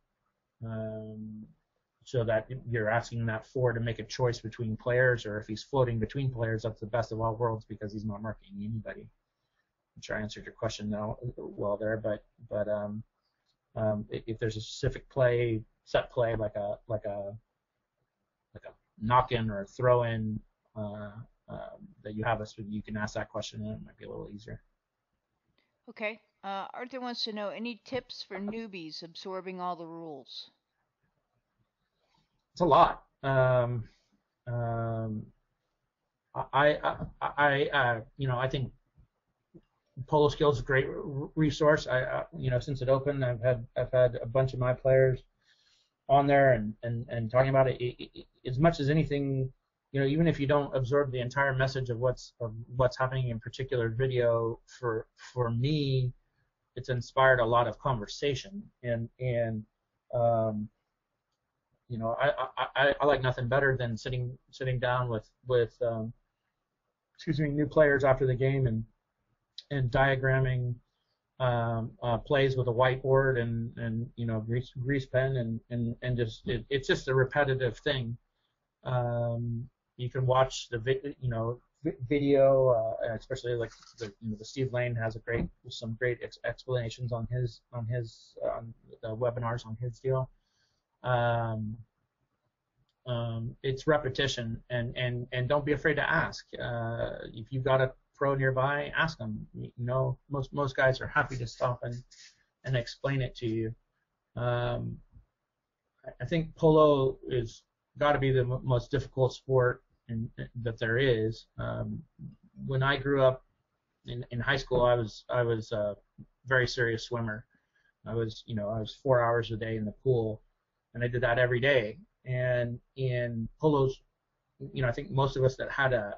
so that you're asking that 4 to make a choice between players, or if he's floating between players, that's the best of all worlds because he's not marking anybody. I'm sure I answered your question well there, but if there's a specific set play like a knock-in or a throw-in that you have, you can ask that question and it might be a little easier. Okay. Arthur wants to know any tips for newbies absorbing all the rules. It's a lot. I think Polo Skills is a great resource. Since it opened, I've had a bunch of my players on there and talking about it. As much as anything, even if you don't absorb the entire message of what's happening in particular video, for me, it's inspired a lot of conversation, and I like nothing better than sitting down with new players after the game and diagramming plays with a whiteboard and grease pen and just it's just a repetitive thing. You can watch the video, especially like the Steve Lane has some great explanations on his the webinars on his deal. It's repetition, and don't be afraid to ask. If you've got a pro nearby, ask them. Most guys are happy to stop and explain it to you. I think polo is got to be the most difficult sport that there is. When I grew up in high school, I was a very serious swimmer. I was 4 hours a day in the pool, and I did that every day. And in polos, I think most of us that had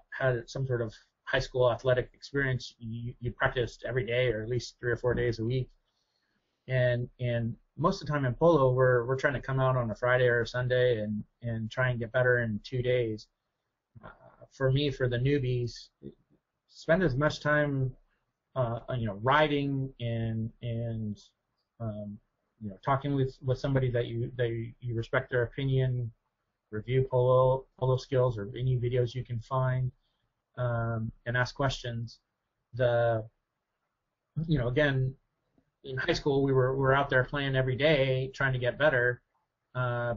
some sort of high school athletic experience, you practiced every day or at least 3 or 4 days a week. And most of the time in polo, we're trying to come out on a Friday or a Sunday and try and get better in 2 days. For me, for the newbies, spend as much time riding and talking with somebody that you respect their opinion, review polo skills or any videos you can find, and ask questions. Again, in high school we were out there playing every day trying to get better.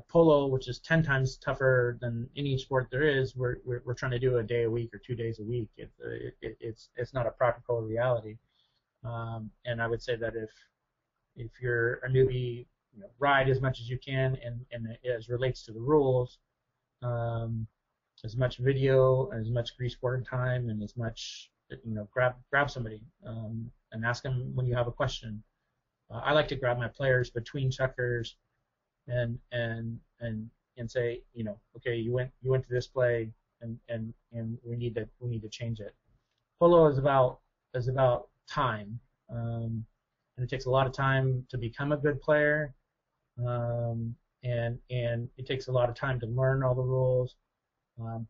Polo, which is 10 times tougher than any sport there is, we're trying to do a day a week or 2 days a week. It's not a practical reality. And I would say that if you're a newbie, ride as much as you can, and as relates to the rules, as much video, as much grease board time, and as much grab somebody and ask them when you have a question. I like to grab my players between checkers and say, okay, you went to this play. and we need to change it. Polo is about time, and it takes a lot of time to become a good player, and it takes a lot of time to learn all the rules.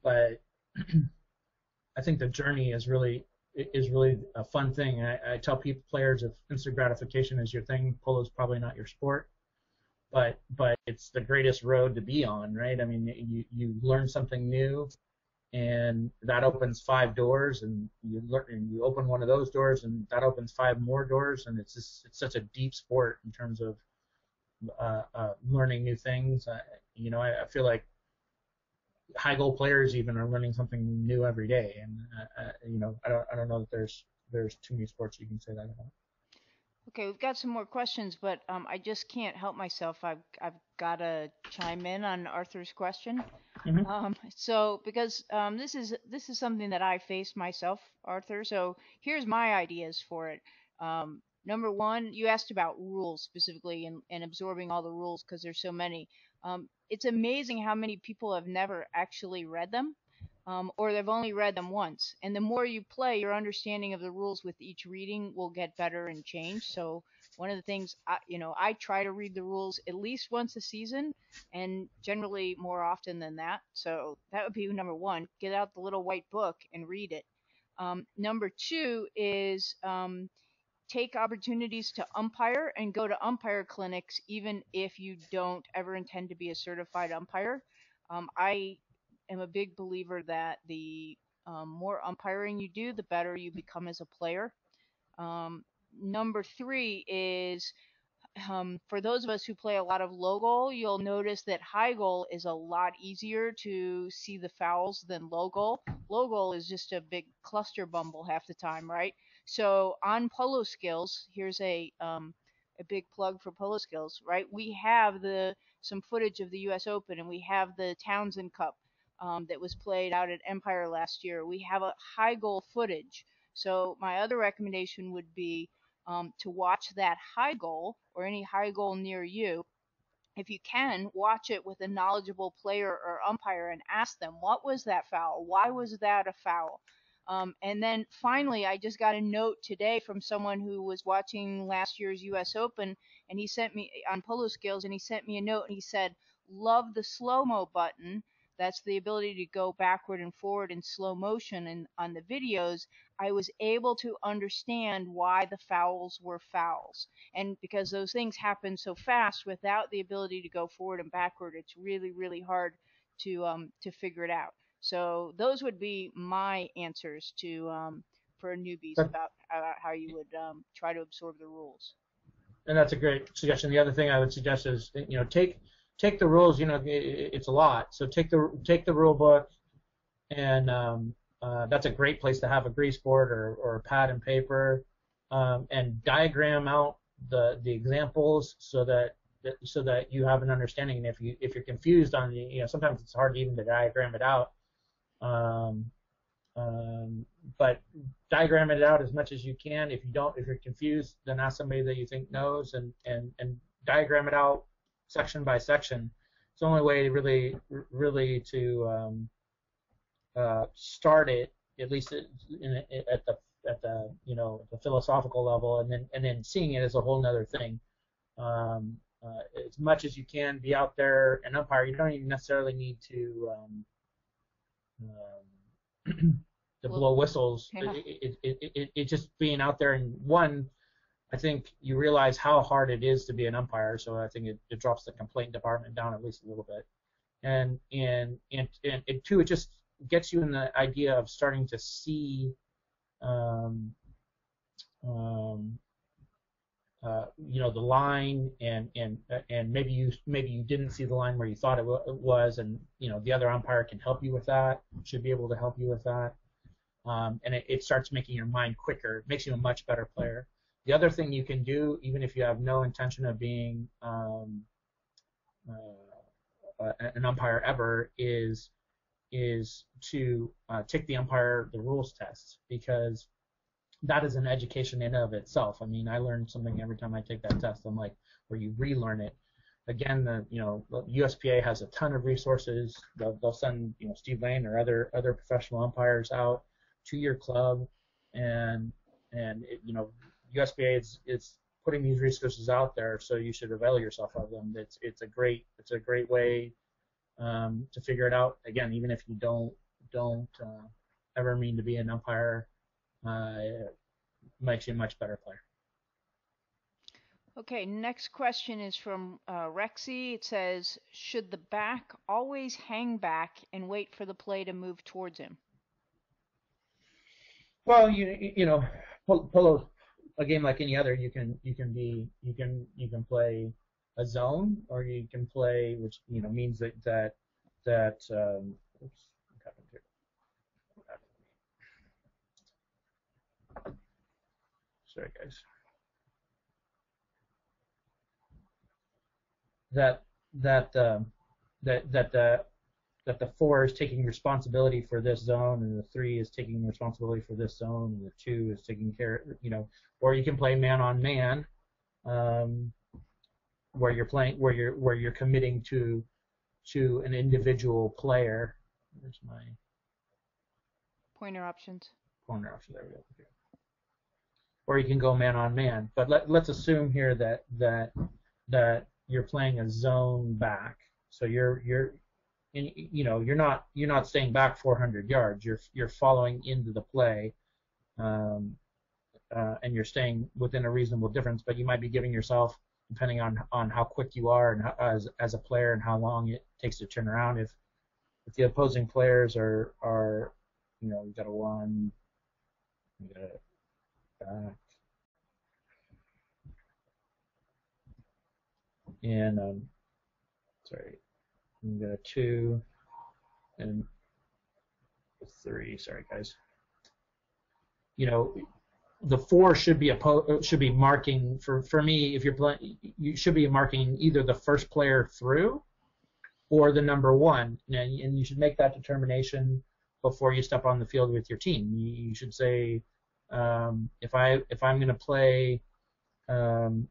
But I think the journey is really a fun thing. I tell players, if instant gratification is your thing, polo is probably not your sport. But it's the greatest road to be on, right? I mean, you learn something new, and that opens 5 doors, and you open one of those doors, and that opens 5 more doors, and it's such a deep sport in terms of learning new things. I feel like high goal players even are learning something new every day, and I don't know that there's too many sports you can say that about. Okay, we've got some more questions, but I just can't help myself. I've got to chime in on Arthur's question. Mm-hmm. So because this is something that I faced myself, Arthur. So here's my ideas for it. Number one, you asked about rules specifically and absorbing all the rules because there's so many. It's amazing how many people have never actually read them. Or they've only read them once. And the more you play, your understanding of the rules with each reading will get better and change. So one of the things, I try to read the rules at least once a season, and generally more often than that. So that would be number one. Get out the little white book and read it. Number two is take opportunities to umpire and go to umpire clinics, even if you don't ever intend to be a certified umpire. I am a big believer that the more umpiring you do, the better you become as a player. Number three is for those of us who play a lot of low goal, you'll notice that high goal is a lot easier to see the fouls than low goal. Low goal is just a big cluster bumble half the time, right? So on Polo Skills, here's a big plug for Polo Skills, right? We have some footage of the U.S. Open, and we have the Townsend Cup that was played out at Empire last year. We have a high goal footage. So my other recommendation would be to watch that high goal or any high goal near you. If you can, watch it with a knowledgeable player or umpire and ask them, what was that foul? Why was that a foul? And then finally, I just got a note today from someone who was watching last year's U.S. Open, and he sent me on Polo Skills, and he sent me a note, and he said, love the slow-mo button. That's the ability to go backward and forward in slow motion. And on the videos, I was able to understand why the fouls were fouls. And because those things happen so fast, without the ability to go forward and backward, it's really, really hard to figure it out. So those would be my answers for newbies about how you would try to absorb the rules. And that's a great suggestion. The other thing I would suggest is, take the rules. It's a lot. So take the rule book, and that's a great place to have a grease board or a pad and paper, and diagram out the examples so that you have an understanding. And if you're confused on sometimes it's hard even to diagram it out. But diagram it out as much as you can. If you're confused, then ask somebody that you think knows, and diagram it out section by section. It's the only way really to start it, at least at the philosophical level, and then seeing it as a whole nother thing. As much as you can, be out there and umpire. You don't even necessarily need to to blow whistles. Yeah. It just being out there, and I think you realize how hard it is to be an umpire. So I think it drops the complaint department down at least a little bit, and two, it just gets you in the idea of starting to see the line, and maybe you didn't see the line where you thought it was, and the other umpire can help you with that. Should be able to help you with that, and it starts making your mind quicker. It makes you a much better player. The other thing you can do, even if you have no intention of being an umpire ever, is to take the rules test, because that is an education in of itself. I mean, I learn something every time I take that test. I'm like, where you relearn it. again, the USPA has a ton of resources. They'll send Steve Lane or other professional umpires out to your club, and USPA is putting these resources out there, so you should avail yourself of them. It's a great way to figure it out. Again, even if you don't ever mean to be an umpire, it makes you a much better player. Okay, next question is from Rexy. It says, should the back always hang back and wait for the play to move towards him? Well, Polo, a game like any other, you can play a zone, or you can play, which means that oops, what happened here? Sorry, guys. That the 4 is taking responsibility for this zone, and the 3 is taking responsibility for this zone, and the 2 is taking care, or you can play man on man, where you're committing to an individual player. Where's my pointer options? Pointer option. There we go. Or you can go man on man. But let's assume here that you're playing a zone back. So you're not staying back 400 yards. You're following into the play, and you're staying within a reasonable difference. But you might be giving yourself, depending on how quick you are and how, as a player, and how long it takes to turn around. If the opposing players are you got a 1, you got a back, and sorry, you got a 2 and a 3. Sorry, guys. The 4 should be marking for me. If you're playing, you should be marking either the first player through or the number 1, and you should make that determination before you step on the field with your team. You should say, if I'm going to play, the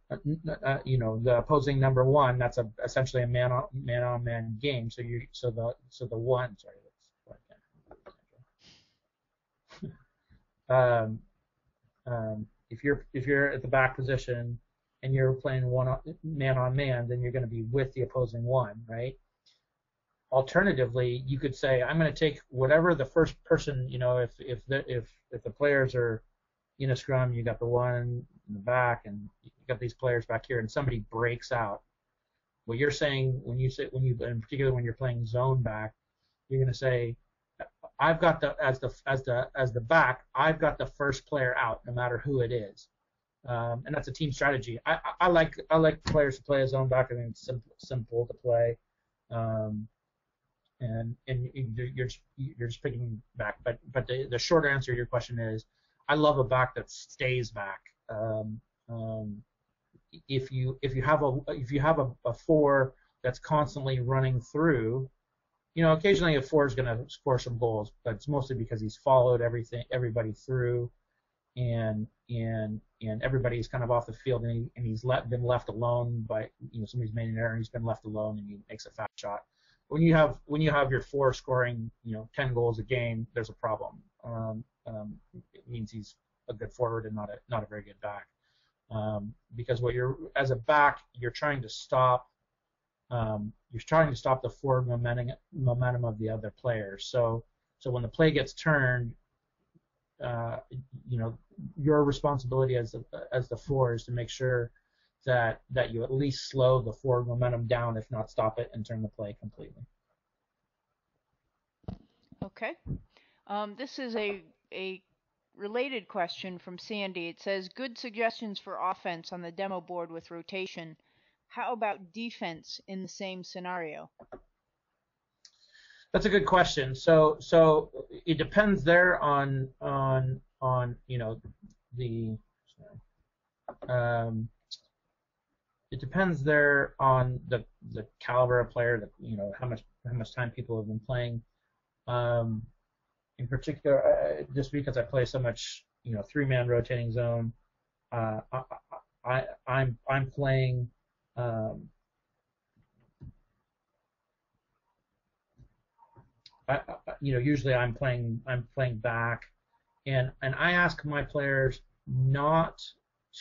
opposing number 1, that's essentially a man on man game. So the 1. Sorry, if you're at the back position and you're playing man on man, then you're going to be with the opposing 1, right? Alternatively, you could say, I'm going to take whatever the first person, if the players are in a scrum, you got the 1 in the back, and you got these players back here, and somebody breaks out. What you're saying in particular when you're playing zone back, you're going to say, I've got as the back, I've got the first player out, no matter who it is, and that's a team strategy. I like players to play a zone back. I think it's simple to play, and you're just picking back. But the short answer to your question is, I love a back that stays back. If you have a 4 that's constantly running through, occasionally a 4 is going to score some goals, but it's mostly because he's followed everybody through, and everybody's kind of off the field, and he's been left alone by somebody's made an error, and he's been left alone, and he makes a fast shot. When you have your 4 scoring 10 goals a game, there's a problem. It means he's a good forward and not a very good back. Because as a back, you're trying to stop the forward momentum of the other players. So when the play gets turned, your responsibility as the 4 is to make sure that you at least slow the forward momentum down, if not stop it and turn the play completely. Okay. This is a related question from Sandy. It says, good suggestions for offense on the demo board with rotation. How about defense in the same scenario? That's a good question. So it depends there on it depends there on the caliber of player, how much time people have been playing. In particular, just because I play so much 3-man rotating zone, I'm playing usually I'm playing back, and I ask my players not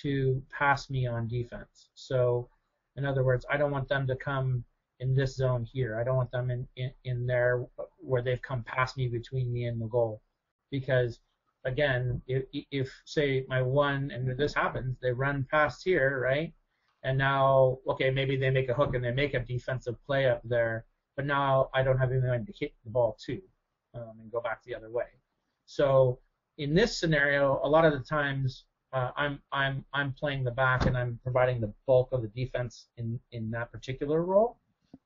to pass me on defense. So, in other words, I don't want them to come in this zone here. I don't want them in there where they've come past me between me and the goal, because again, if say my one, and this happens, they run past here, right? And now, okay, maybe they make a hook and they make a defensive play up there, but now I don't have anyone to hit the ball to, and go back the other way. So in this scenario, a lot of the times I'm playing the back and I'm providing the bulk of the defense in that particular role,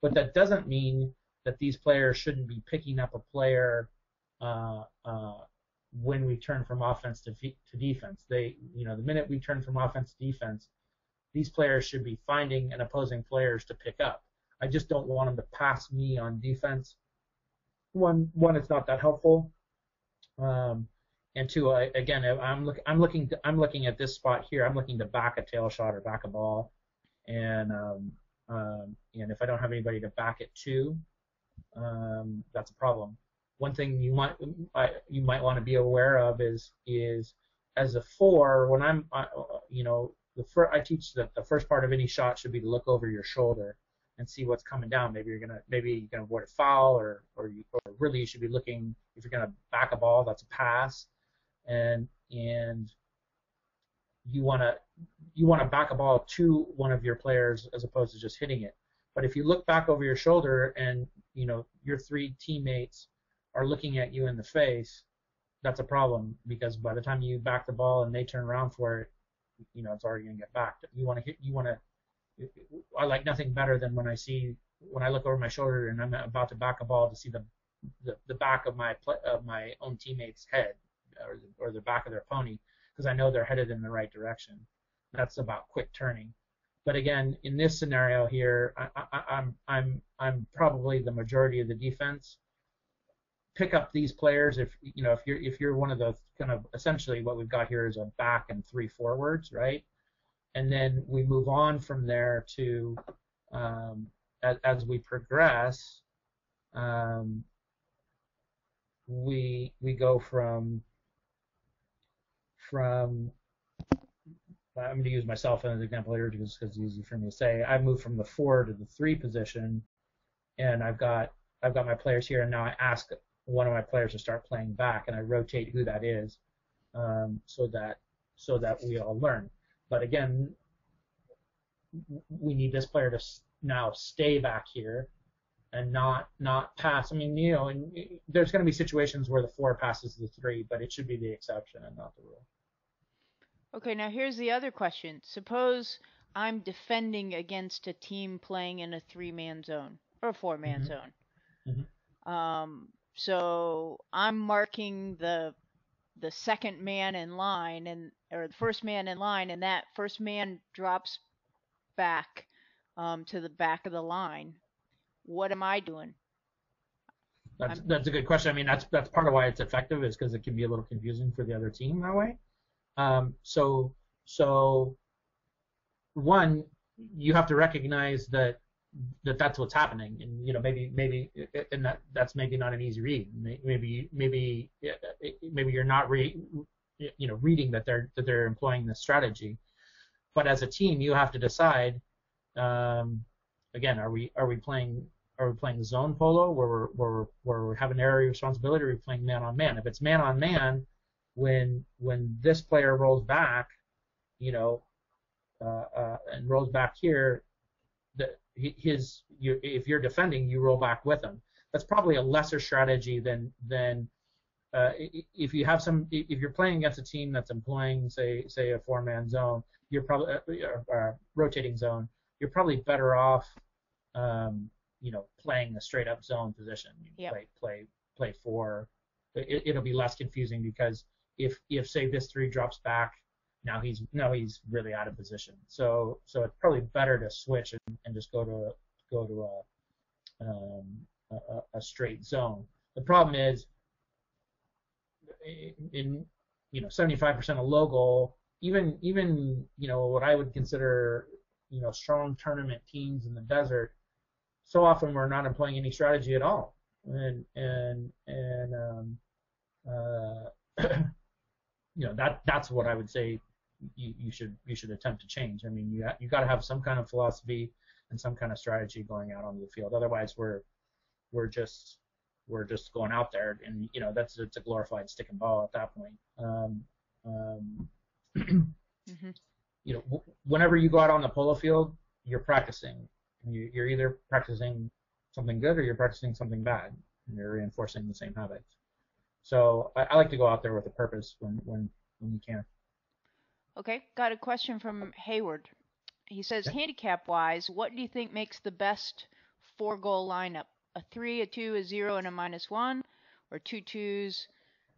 but that doesn't mean that these players shouldn't be picking up a player when we turn from offense to defense. The minute we turn from offense to defense, these players should be finding and opposing players to pick up. I just don't want them to pass me on defense. One, it's not that helpful. And two, again, I'm looking at this spot here. I'm looking to back a tail shot or back a ball, and if I don't have anybody to back it to, that's a problem. One thing you might want to be aware of is as a 4, when I teach that the first part of any shot should be to look over your shoulder and see what's coming down. Maybe you can avoid a foul, or really you should be looking, if you're gonna back a ball, that's a pass, and you wanna back a ball to one of your players as opposed to just hitting it. But if you look back over your shoulder and your 3 teammates are looking at you in the face, that's a problem, because by the time you back the ball and they turn around for it, it's already gonna get backed. I like nothing better than when I look over my shoulder and I'm about to back a ball to see the back of my own teammate's head, or the back of their pony, because I know they're headed in the right direction. That's about quick turning. But again, in this scenario here, I'm probably the majority of the defense. Pick up these players if you're one of the kind of, essentially what we've got here is a back and 3 forwards, right? And then we move on from there to as we progress, we go from I'm going to use myself as an example here because it's easy for me to say. I moved from the 4 to the 3 position, and I've got my players here, and now I ask one of my players to start playing back, and I rotate who that is, so that we all learn. But again, we need this player to now stay back here and not pass. I mean, and there's going to be situations where the 4 passes the 3, but it should be the exception and not the rule. Okay, now here's the other question. Suppose I'm defending against a team playing in a 3-man zone or a 4-man zone. Mm-hmm. So I'm marking the second man in line, or the first man in line, and that first man drops back to the back of the line. What am I doing? That's a good question. I mean, that's part of why it's effective, is because it can be a little confusing for the other team that way. So one, you have to recognize that that's what's happening, and maybe and that's maybe not an easy read. Maybe you're not reading that they're employing this strategy. But as a team, you have to decide. Again, are we playing zone polo where we have an area of responsibility, or are we playing man on man? If it's man on man, when this player rolls back, and rolls back here, if you're defending, you roll back with him. That's probably a lesser strategy than if you're playing against a team that's employing say a 4-man zone, you're probably rotating zone. You're probably better off playing a straight up zone position. Yep. Play 4. It'll be less confusing, because if say this 3 drops back, now he's really out of position. So it's probably better to switch and just go to a straight zone. The problem is in 75% of low goal, even what I would consider strong tournament teams in the desert, so often we're not employing any strategy at all. and that's what I would say you should attempt to change. I mean, you got to have some kind of philosophy and some kind of strategy going out onto the field. Otherwise, we're just going out there, and it's a glorified stick and ball at that point. Mm-hmm. Whenever you go out on the polo field, you're practicing. You're either practicing something good or you're practicing something bad, and you're reinforcing the same habits. So I like to go out there with a purpose when you can. Okay, got a question from Hayward. He says, Okay. handicap-wise, what do you think makes the best 4-goal lineup? A 3, a 2, a 0, and a -1, or 2 2s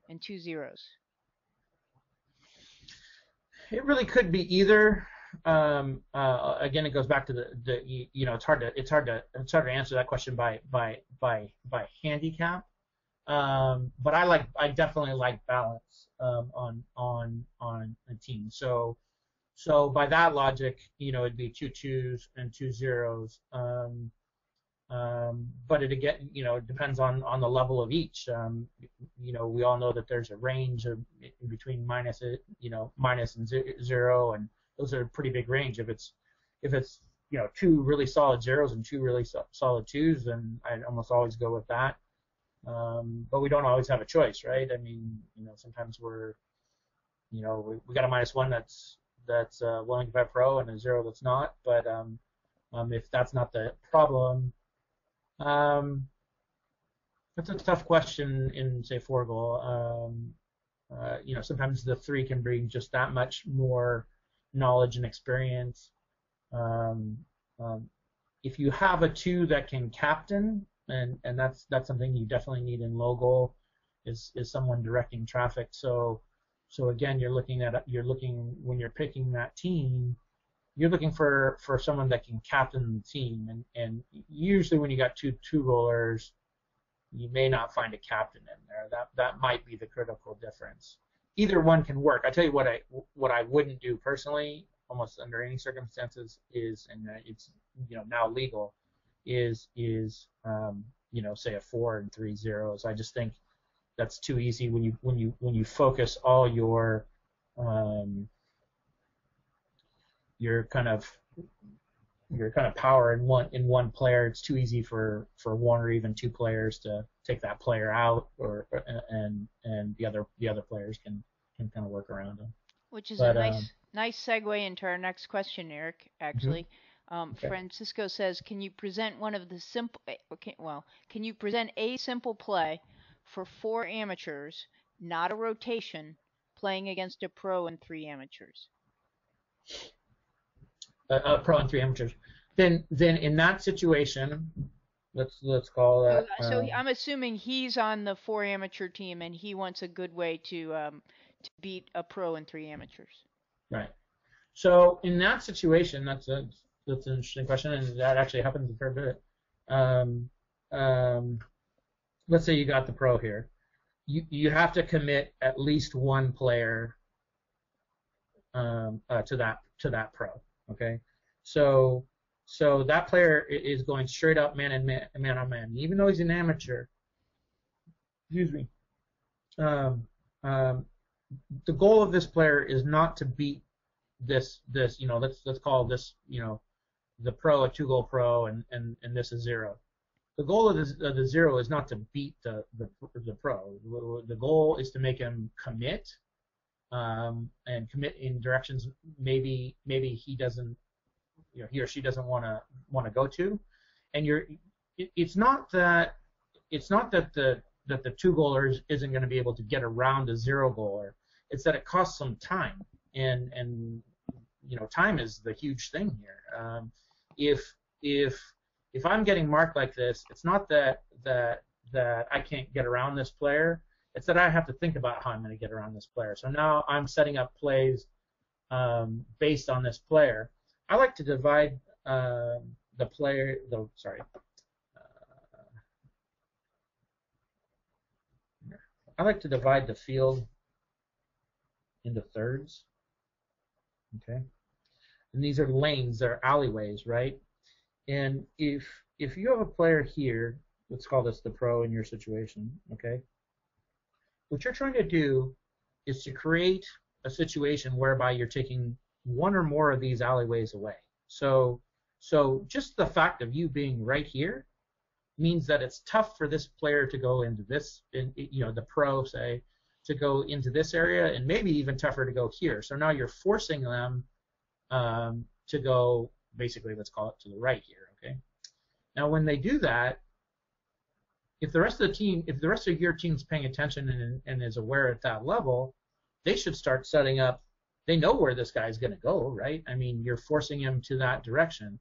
and 2 0s? It really could be either. Again, it goes back to it's hard to answer that question by handicap. But I definitely like balance on a team. So by that logic, it'd be 2 2s and 2 0s. But it again, it depends on the level of each. We all know that there's a range of between minus and 0, and those are a pretty big range. If it's 2 really solid 0s and 2 really solid 2s, then I'd almost always go with that. But we don't always have a choice, right? I mean, sometimes we got a -1 that's willing to bet pro and a 0 that's not. But if that's not the problem, that's a tough question in, say, 4-goal. Sometimes the 3 can bring just that much more knowledge and experience. If you have a 2 that can captain, and that's something you definitely need in low goal, is someone directing traffic. So again, when you're picking that team, you're looking for someone that can captain the team, and usually when you got two goalers, you may not find a captain in there. That might be the critical difference. Either one can work. I tell you what I wouldn't do personally, almost under any circumstances, is, and it's now legal, is say a 4 and 3 0s. I just think that's too easy when you focus all your kind of power in one player. It's too easy for 1 or even 2 players to take that player out, and the other players can kind of work around them. Which is a nice segue into our next question, Erik. Actually, Okay. Francisco says, can you present can you present a simple play for 4 amateurs, not a rotation, playing against a pro and 3 amateurs? Pro and 3 amateurs. Then in that situation, let's call that. So I'm assuming he's on the 4 amateur team, and he wants a good way to beat a pro and 3 amateurs. Right. So in that situation, that's an interesting question, and that actually happens a fair bit. Let's say you got the pro here. You have to commit at least 1 player to that pro. Okay. So that player is going straight up man on man, even though he's an amateur. Excuse me. The goal of this player is not to beat this let's call this the pro a 2-goal pro, and this is 0. The goal of the 0 is not to beat the pro. The goal is to make him commit, and commit in directions maybe he doesn't, he or she doesn't want to go to, and it's not that the 2-goaler isn't going to be able to get around a 0-goaler. It's that it costs some time, and time is the huge thing here. If I'm getting marked like this, it's not that I can't get around this player. It's that I have to think about how I'm going to get around this player. So now I'm setting up plays based on this player. I like to divide I like to divide the field into thirds. Okay, and these are lanes, they're alleyways, right? And if you have a player here let's call this the pro in your situation, okay? What you're trying to do is to create a situation whereby you're taking one or more of these alleyways away. So just the fact of you being right here means that it's tough for this player to go into this, the pro, say, to go into this area, and maybe even tougher to go here. So now you're forcing them to go, basically, let's call it to the right here, okay? Now, when they do that, if the rest of your team's paying attention and is aware at that level, they should start setting up. They know where this guy's going to go, right? I mean, you're forcing him to that direction,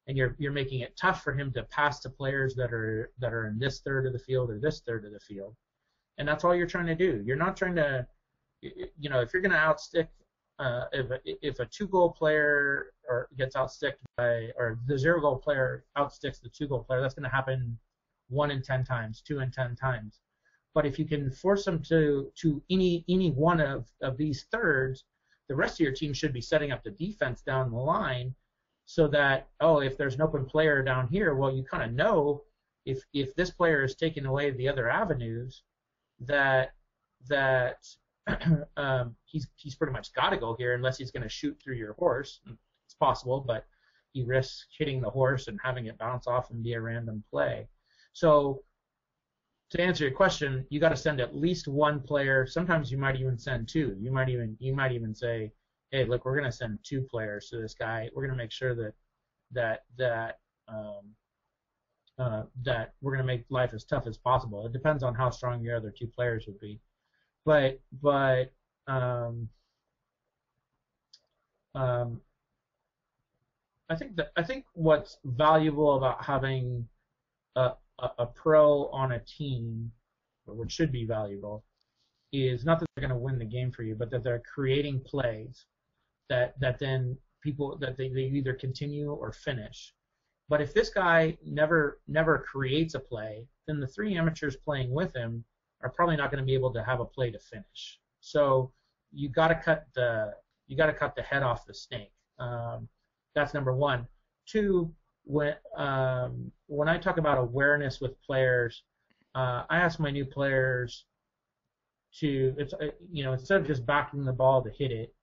and you're making it tough for him to pass to players that are in this third of the field or this third of the field, and that's all you're trying to do. You're not trying to, if you're going to outstick, if a 2-goal player gets outsticked by, or the 0-goal player outsticks the 2-goal player, that's going to happen 1 in 10 times, 2 in 10 times. But if you can force them to any one of these thirds, the rest of your team should be setting up the defense down the line, so that, if there's an open player down here, well, you kind of know if this player is taking away the other avenues, that he's pretty much got to go here unless he's going to shoot through your horse. It's possible, but he risks hitting the horse and having it bounce off and be a random play. So to answer your question, you got to send at least one player. Sometimes you might even send two. You might even say, hey, look, we're going to send 2 players to this guy. We're going to make sure that we're going to make life as tough as possible. It depends on how strong your other 2 players would be. But I think what's valuable about having a pro on a team, or what should be valuable, is not that they're going to win the game for you, but that they're creating plays that then people that they either continue or finish. But if this guy never creates a play, then the 3 amateurs playing with him are probably not going to be able to have a play to finish. So you got to cut the head off the snake. That's number 1. 2, when I talk about awareness with players, I ask my new players to, instead of just backing the ball to hit it,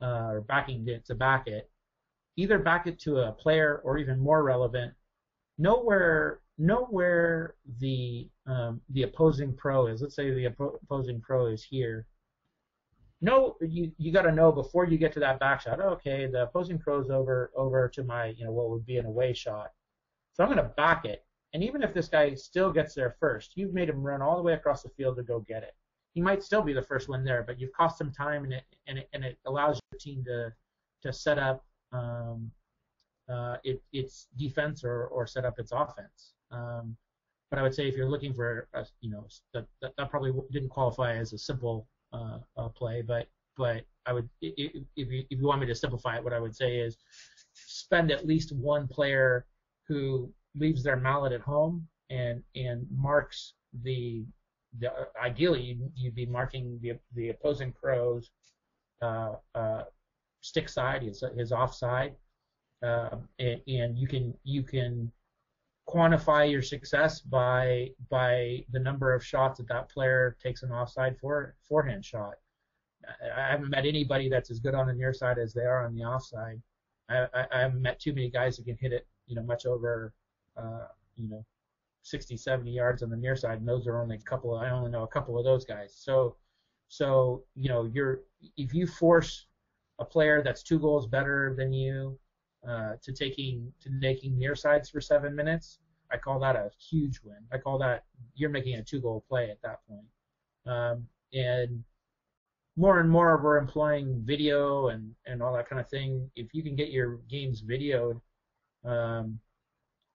or backing it to back it, either back it to a player, or even more relevant, know where the opposing pro is. Let's say the opposing pro is here. You got to know before you get to that back shot. Okay, the opposing pro's over to my what would be an away shot. So I'm going to back it, and even if this guy still gets there first, you've made him run all the way across the field to go get it. He might still be the first one there, but you've cost him time, and it allows your team to set up its defense or set up its offense. But I would say if you're looking for that probably didn't qualify as a simple play, but I would, if you want me to simplify it, what I would say is spend at least one player who leaves their mallet at home and marks ideally you'd be marking the opposing pro's stick side, his offside, and you can quantify your success by the number of shots that player takes an offside forehand shot. I haven't met anybody that's as good on the near side as they are on the offside. I haven't met too many guys that can hit it, much over, 60, 70 yards on the near side, and those are only I only know a couple of those guys. So if you force a player that's 2 goals better than you to making near sides for 7 minutes, I call that a huge win. I call that you're making a 2-goal play at that point. And more and more we're employing video and all that kind of thing. If you can get your games videoed,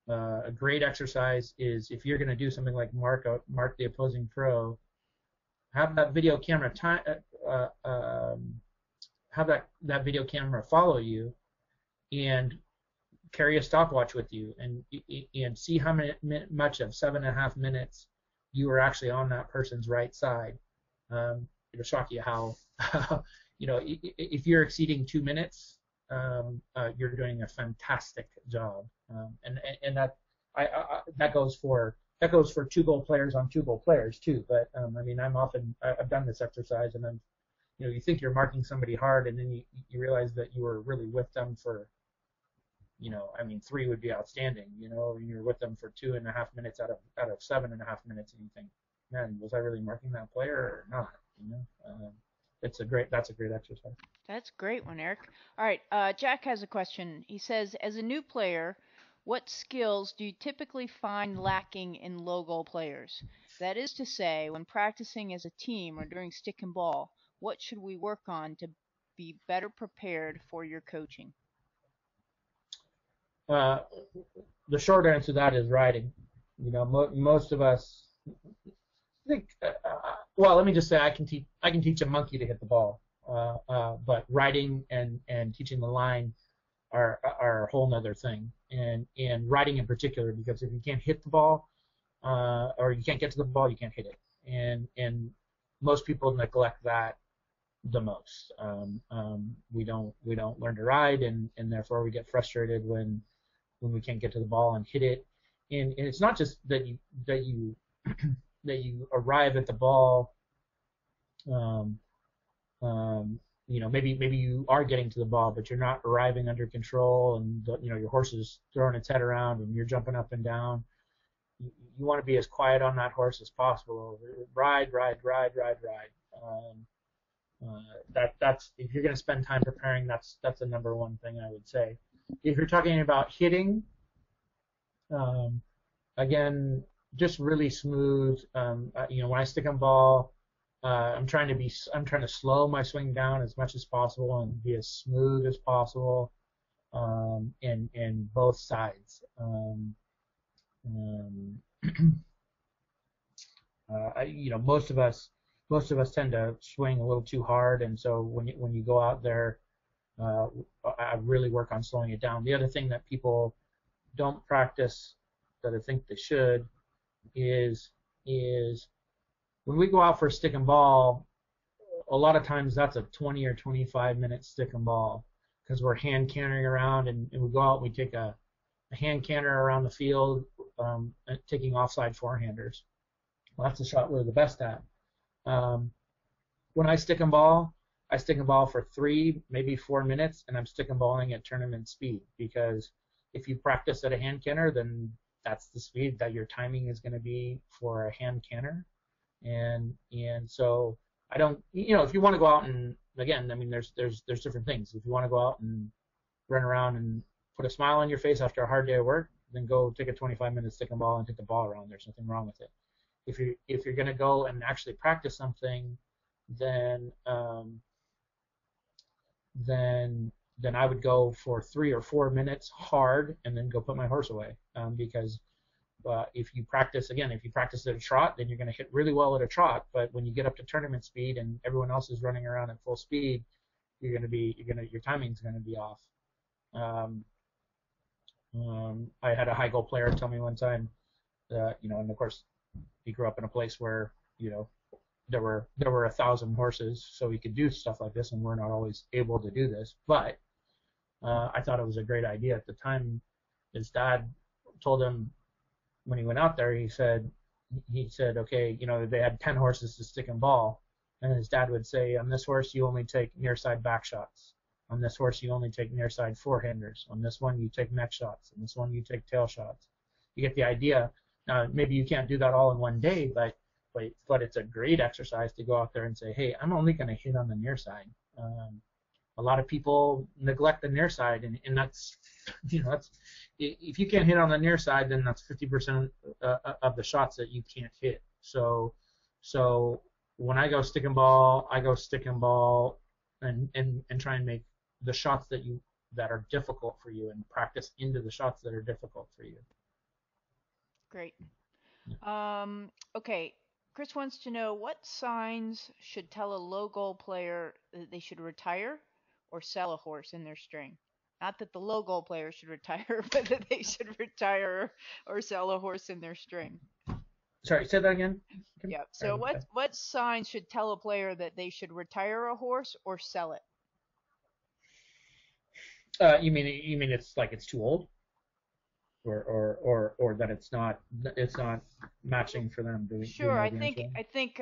a great exercise is if you're going to do something like mark the opposing pro, have that video camera have that video camera follow you, and carry a stopwatch with you, and see how much of 7.5 minutes you were actually on that person's right side. It'll shock you how if you're exceeding 2 minutes, you're doing a fantastic job, and that goes for that goes for 2-goal players on 2-goal players too. But I mean, I've done this exercise, and then you think you're marking somebody hard, and then you realize that you were really with them for, I mean, 3 would be outstanding. You're with them for 2.5 minutes out of 7.5 minutes, and you think, man, was I really marking that player or not? That's a great exercise. That's a great one, Erik. All right, Jack has a question. He says, as a new player, what skills do you typically find lacking in low goal players? That is to say, when practicing as a team or during stick and ball, what should we work on to be better prepared for your coaching? The short answer to that is riding. Most of us think. Well, let me just say I can teach a monkey to hit the ball, but riding and teaching the line are a whole nother thing. And riding in particular, because if you can't hit the ball, or you can't get to the ball, you can't hit it. And most people neglect that the most. We don't learn to ride, and therefore we get frustrated when we can't get to the ball and hit it. And it's not just that you that you arrive at the ball. Maybe you are getting to the ball, but you're not arriving under control, and your horse is throwing its head around, and you're jumping up and down. You want to be as quiet on that horse as possible. Ride. That's if you're going to spend time preparing, that's the number one thing I would say. If you're talking about hitting, again, just really smooth. When I stick on ball, I'm trying to slow my swing down as much as possible and be as smooth as possible, in both sides. Most of us tend to swing a little too hard, and so when you go out there, I really work on slowing it down. The other thing that people don't practice that I think they should is when we go out for a stick and ball, a lot of times that's a 20 or 25 minute stick and ball, because we're hand cantering around, and we go out and we take a hand canter around the field, taking offside forehanders. Well, that's the shot we're the best at. When I stick and ball for 3, maybe 4 minutes, and I'm stick and balling at tournament speed, because if you practice at a hand canter, then that's the speed that your timing is going to be for a hand canter. And so I don't, if you want to go out and, again, I mean, there's different things. If you want to go out and run around and put a smile on your face after a hard day of work, then go take a 25-minute stick and ball and take the ball around. There's nothing wrong with it. If you're going to go and actually practice something, then I would go for 3 or 4 minutes hard and then go put my horse away, because if you practice at a trot, then you're going to hit really well at a trot. But when you get up to tournament speed and everyone else is running around at full speed, your timing's going to be off. I had a high goal player tell me one time, and of course he grew up in a place where there were 1,000 horses, so he could do stuff like this, and we're not always able to do this. But I thought it was a great idea at the time. His dad told him when he went out there, he said, okay, they had 10 horses to stick and ball, and his dad would say, on this horse you only take near side back shots. On this horse you only take near side forehanders. On this one you take neck shots. On this one you take tail shots. You get the idea. Now maybe you can't do that all in one day, but it's a great exercise to go out there and say, hey, I'm only going to hit on the near side. A lot of people neglect the near side, and that's if you can't hit on the near side, then that's 50% of the shots that you can't hit. So when I go stick and ball, and try and make the shots that are difficult for you, and practice into the shots that are difficult for you. Great. Okay. Chris wants to know, what signs should tell a low goal player that they should retire or sell a horse in their string? Not that the low goal player should retire, but that they should retire or sell a horse in their string. Sorry, say that again. Yeah. So what signs should tell a player that they should retire a horse or sell it? You mean it's like it's too old? or that it's not matching for them doing Sure, all I the think infield. I think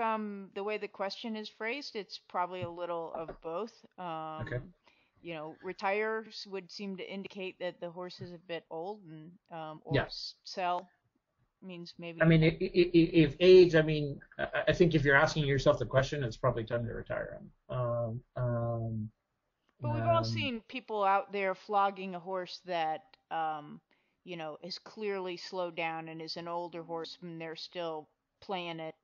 the way the question is phrased, it's probably a little of both. Okay. Retires would seem to indicate that the horse is a bit old, and or Yeah. sell means I maybe. mean, if age, I mean, I think if you're asking yourself the question, it's probably time to retire him. But we've all Um, seen people out there flogging a horse that is clearly slowed down and is an older horse, and they're still playing it,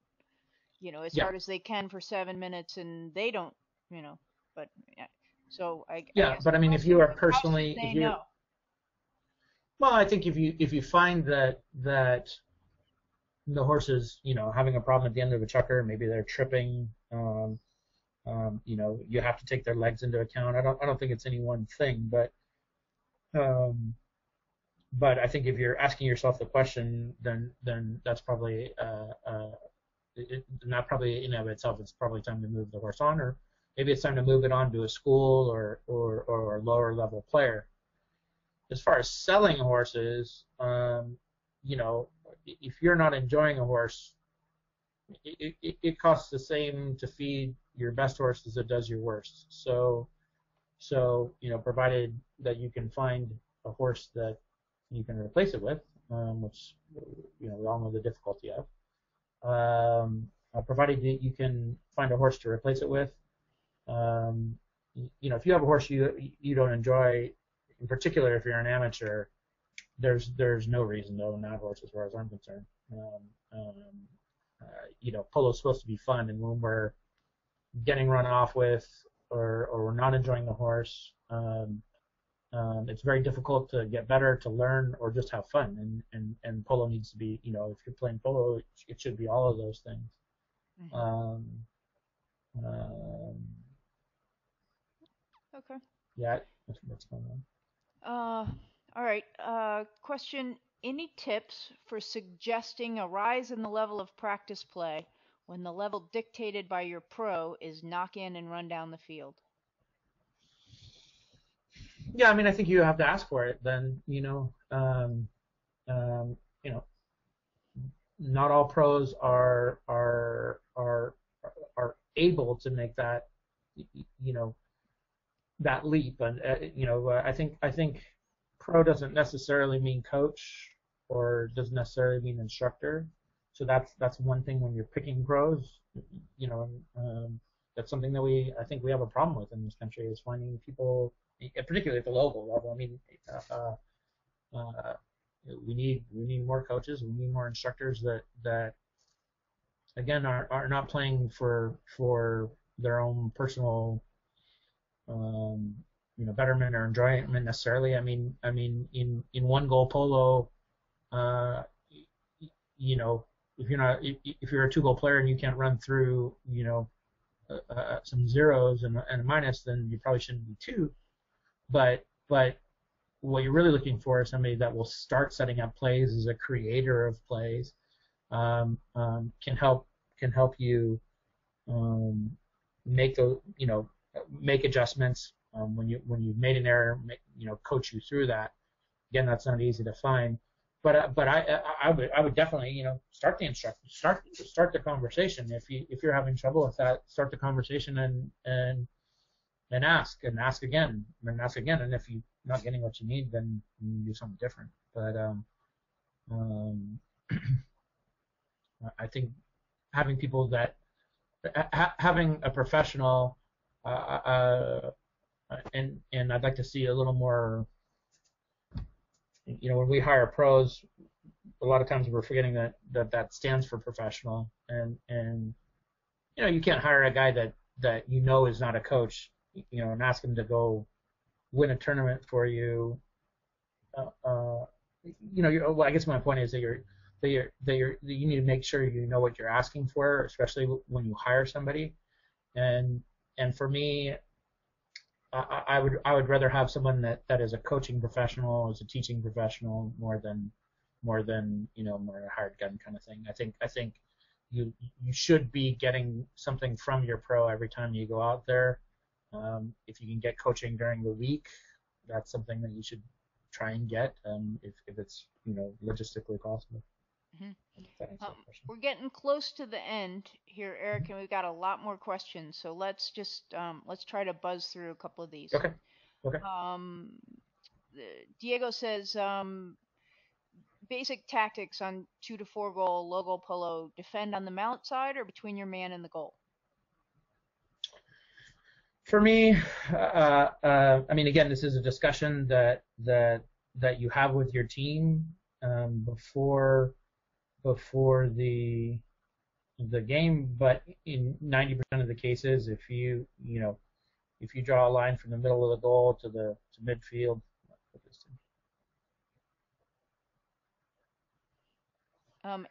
as yeah, hard as they can for 7 minutes, and they don't, you know. But yeah. So I yeah, guess but the I mean, if you question are is, how should personally, if they you're, know? well, I think if you find that the horse is, having a problem at the end of a chukker, maybe they're tripping, you have to take their legs into account. I don't think it's any one thing, um, but I think if you're asking yourself the question, then that's probably not probably in and of itself. It's probably time to move the horse on, or maybe it's time to move it on to a school or a lower level player. As far as selling horses, you know, if you're not enjoying a horse, it costs the same to feed your best horse as it does your worst. So provided that you can find a horse that you can replace it with, which we all know the difficulty of. Provided that you can find a horse to replace it with. Um, if you have a horse you don't enjoy, in particular if you're an amateur, there's no reason to own that horse as far as I'm concerned. Polo's supposed to be fun, and when we're getting run off with or we're not enjoying the horse, it's very difficult to get better, to learn, or just have fun. And polo needs to be, if you're playing polo, it should be all of those things. Hmm. Um, um, Okay. yeah, that's what's going on. Uh, all right. Question: any tips for suggesting a rise in the level of practice play when the level dictated by your pro is knock in and run down the field? Yeah, I mean, I think you have to ask for it. Then, um, you know, not all pros are able to make that, you know, that leap. And I think pro doesn't necessarily mean coach or doesn't necessarily mean instructor. So that's one thing when you're picking pros. You know, that's something that I think we have a problem with in this country is finding people, particularly at the local level. I mean, uh, uh, we need more coaches. We need more instructors that again are not playing for their own personal um, betterment or enjoyment necessarily. I mean, in one goal polo, uh, you know, if you're a two goal player and you can't run through, some zeros and a minus, then you probably shouldn't be two. But what you're really looking for is somebody that will start setting up plays, is a creator of plays, can help you um, make those, make adjustments when you've made an error, coach you through that. Again, that's not easy to find, but I would definitely start the instruction, start the conversation. If you're having trouble with that, start the conversation and ask again and ask again, and if you're not getting what you need, then you do something different. But um, I think having people that having a professional and I'd like to see a little more. When we hire pros, a lot of times we're forgetting that stands for professional, and you can't hire a guy that is not a coach, and ask him to go win a tournament for you. Uh, uh, well, I guess my point is that you need to make sure you know what you're asking for, especially when you hire somebody. And for me, I would rather have someone that is a coaching professional, is a teaching professional, more than more a hired gun kind of thing. I think you should be getting something from your pro every time you go out there. If you can get coaching during the week, that's something that you should try and get if it's logistically possible. Mm-hmm. That answers the question. We're getting close to the end here, Eric, and we've got a lot more questions. So let's just let's try to buzz through a couple of these. Okay. Okay. Diego says basic tactics on 2 to 4 goal logo polo: defend on the mallet side or between your man and the goal. For me, I mean, again, this is a discussion that you have with your team before the game. But in 90% of the cases, if you draw a line from the middle of the goal to midfield.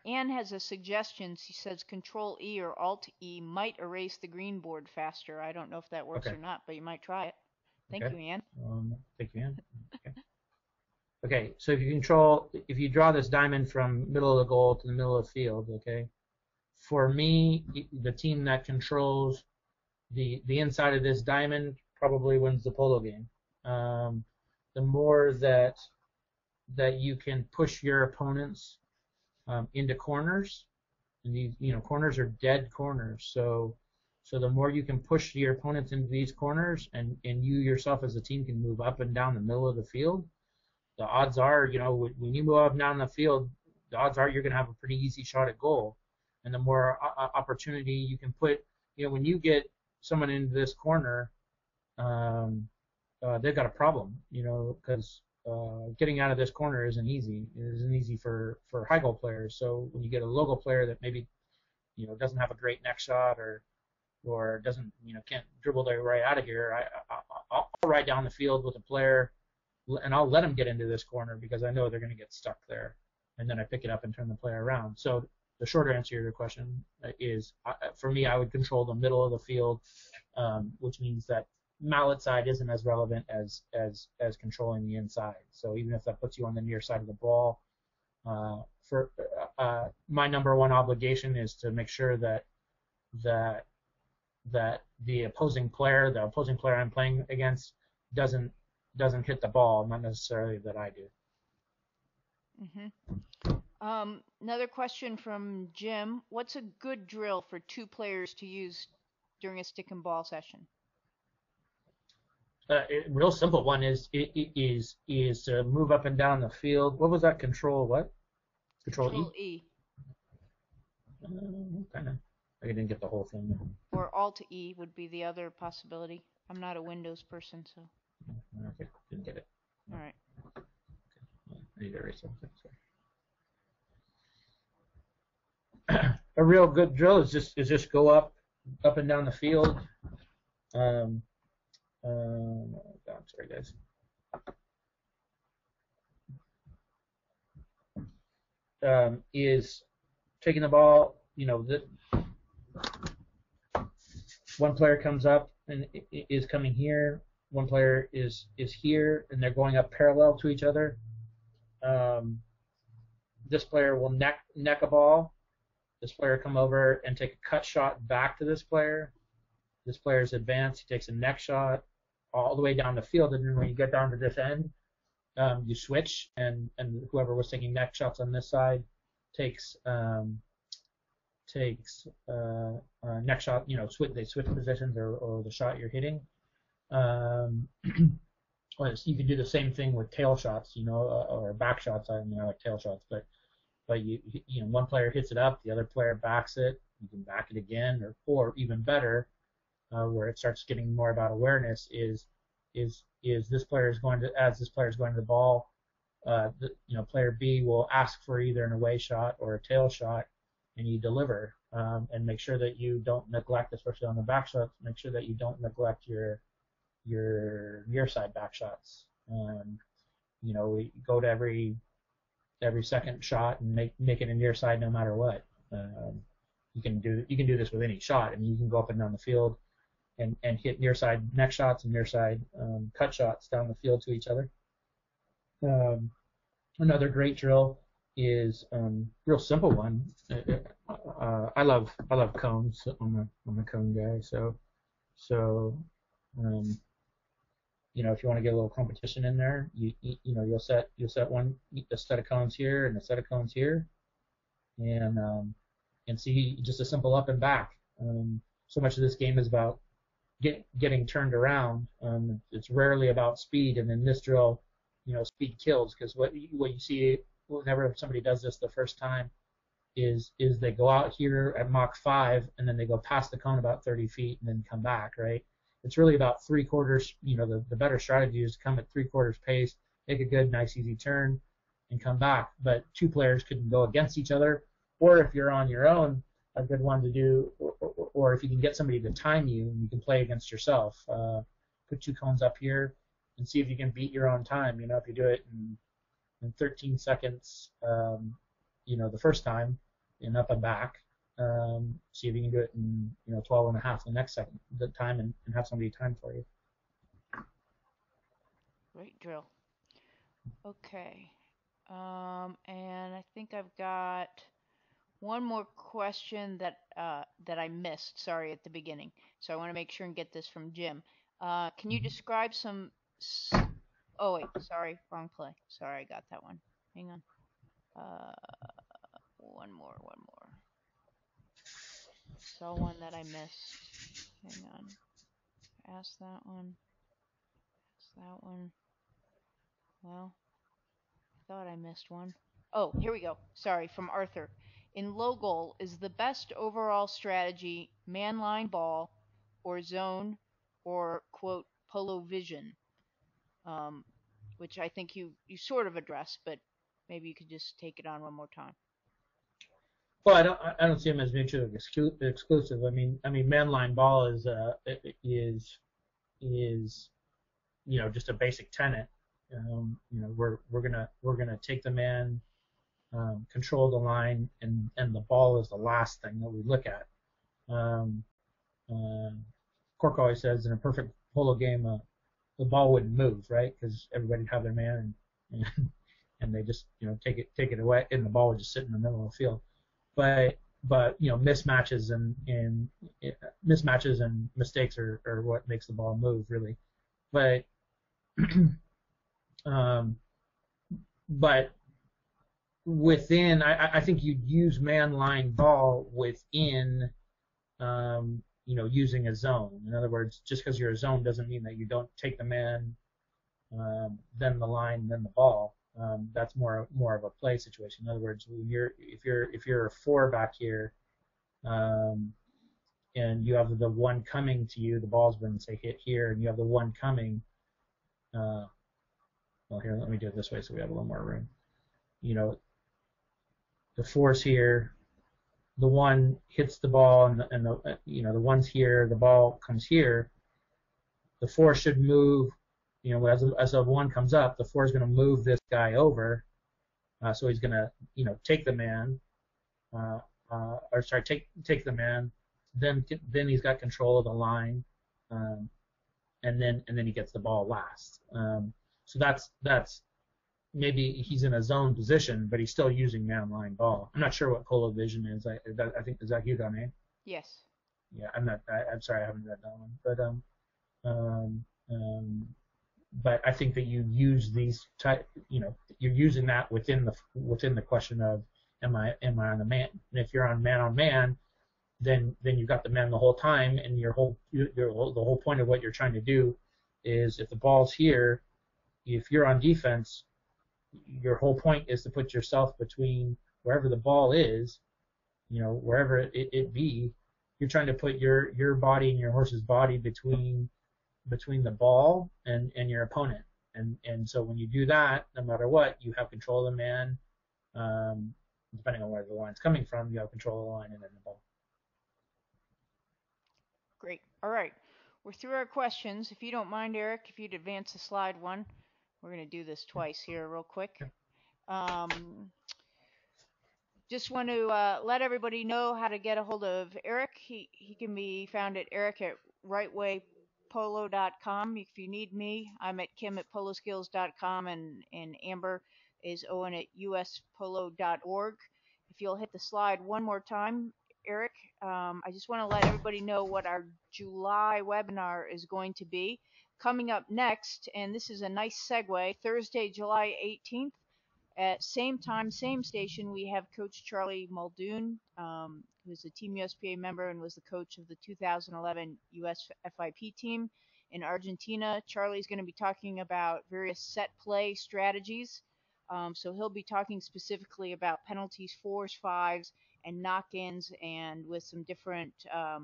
Anne has a suggestion. She says Control E or Alt E might erase the green board faster. I don't know if that works or not, but you might try it. Thank you, Anne. Thank you, Anne. Okay, so if you draw this diamond from middle of the goal to the middle of the field, okay, for me, the team that controls the inside of this diamond probably wins the polo game. The more that you can push your opponents into corners, and these corners are dead corners, so the more you can push your opponents into these corners, and you yourself as a team can move up and down the middle of the field, the odds are, when you move up and down the field, the odds are you're going to have a pretty easy shot at goal. And the more opportunity you can put, when you get someone into this corner, they've got a problem, because getting out of this corner isn't easy. It isn't easy for high goal players. So when you get a logo player that maybe doesn't have a great neck shot or doesn't can't dribble their way out of here, I'll ride down the field with a player and I'll let them get into this corner because I know they're going to get stuck there, and then I pick it up and turn the player around. So the shorter answer to your question is, for me, I would control the middle of the field, which means that mallet side isn't as relevant as controlling the inside. So even if that puts you on the near side of the ball, for my number one obligation is to make sure that the opposing player I'm playing against doesn't hit the ball, not necessarily that I do. Mm-hmm. Another question from Jim: what's a good drill for 2 players to use during a stick and ball session? Real simple one is to move up and down the field. What was that? Control what? Control E. Kind of. I didn't get the whole thing. Or Alt E would be the other possibility. I'm not a Windows person, so. Okay, didn't get it. All right. Okay. I need to erase something. A real good drill is just go up and down the field. I'm sorry, guys. Is taking the ball. One player comes up and is coming here. One player is here, and they're going up parallel to each other. This player will neck a ball. This player come over and take a cut shot back to this player. This player's advanced. He takes a neck shot all the way down the field, and then when you get down to this end, you switch, and whoever was taking neck shots on this side takes neck shot. They switch positions or the shot you're hitting. You can do the same thing with tail shots, or back shots. I like tail shots, but one player hits it up, the other player backs it. You can back it again, or even better, where it starts getting more about awareness is this player is going to, as this player is going to the ball, player B will ask for either an away shot or a tail shot, and you deliver, and make sure that you don't neglect, especially on the back shots, make sure that you don't neglect your near side back shots. We go to every second shot and make it a near side no matter what. You can do this with any shot. I mean, you can go up and down the field and hit near side neck shots and near side cut shots down the field to each other. Another great drill is real simple one. I love cones. I'm a cone guy. So if you want to get a little competition in there, you'll set a set of cones here and a set of cones here, and see just a simple up and back. So much of this game is about getting turned around. It's rarely about speed, and in this drill, speed kills, because what you see whenever somebody does this the first time is they go out here at Mach 5 and then they go past the cone about 30 feet and then come back, right? It's really about 3/4. The better strategy is to come at 3/4 pace, make a good, nice, easy turn, and come back. But two players can go against each other, or if you're on your own, a good one to do, or if you can get somebody to time you, and you can play against yourself. Put two cones up here and see if you can beat your own time. If you do it in 13 seconds, the first time, and up and back, see if you can do it in 12 and a half the next time, and have somebody time for you. Great drill. Okay. And I think I've got one more question that I missed, sorry, at the beginning. So I want to make sure and get this from Jim. Can you describe some... Oh, wait, sorry, wrong play. Sorry, I got that one. Hang on. One more. Saw one that I missed. Hang on. Ask that one. Well, I thought I missed one. Oh, here we go. Sorry, from Arthur. In low goal, is the best overall strategy man line ball or zone or, quote, polo vision? Which I think you sort of addressed, but maybe you could just take it on one more time. Well, I don't see them as mutually exclusive. I mean, man line ball is just a basic tenet. We're gonna take the man, control the line, and the ball is the last thing that we look at. Cork always says in a perfect polo game, the ball wouldn't move, right? Because everybody'd have their man, and they just take it away, and the ball would just sit in the middle of the field. But mismatches and mistakes are what makes the ball move, really. But but within, I think you'd use man line ball within using a zone. In other words, just because you're a zone doesn't mean that you don't take the man, then the line, then the ball. That's more of a play situation. In other words, if you're a 4 back here, and you have the one coming to you, the ball's been, say, hit here, and you have the one coming. Well, here, let me do it this way so we have a little more room. The 4's here, the one hits the ball, and the one's here, the ball comes here. The 4 should move. As a 1 comes up, the 4 is going to move this guy over, so he's going to, take the man, take the man. Then he's got control of the line, and then he gets the ball last. So that's maybe he's in a zone position, but he's still using man line ball. I'm not sure what polo vision is. I think, is that Hugo name? Yes. Yeah, I'm sorry, I haven't read that one. But I think that you use these you're using that within the question of am I on the man? And if you're on man, then you've got the man the whole time, and the whole point of what you're trying to do is, if the ball's here, if you're on defense, your whole point is to put yourself between wherever the ball is, wherever it be. You're trying to put your body and your horse's body between the ball and your opponent, and so when you do that, no matter what, you have control of the man. Depending on where the line's coming from, you have control of the line and then the ball. Great. All right. We're through our questions. If you don't mind, Erik, if you'd advance the slide one. We're going to do this twice here real quick. Just want to let everybody know how to get a hold of Erik. He can be found at Erik@Wrightwaypolo.com. If you need me, I'm at Kim@poloskills.com, and Amber is Owen@uspolo.org. If you'll hit the slide one more time, Erik, I just want to let everybody know what our July webinar is going to be. coming up next, and this is a nice segue, Thursday, July 18th, at same time, same station, we have Coach Charlie Muldoon, who's a Team USPA member and was the coach of the 2011 US FIP team in Argentina. Charlie's going to be talking about various set play strategies. So he'll be talking specifically about penalties, fours, fives, and knock-ins, and with some different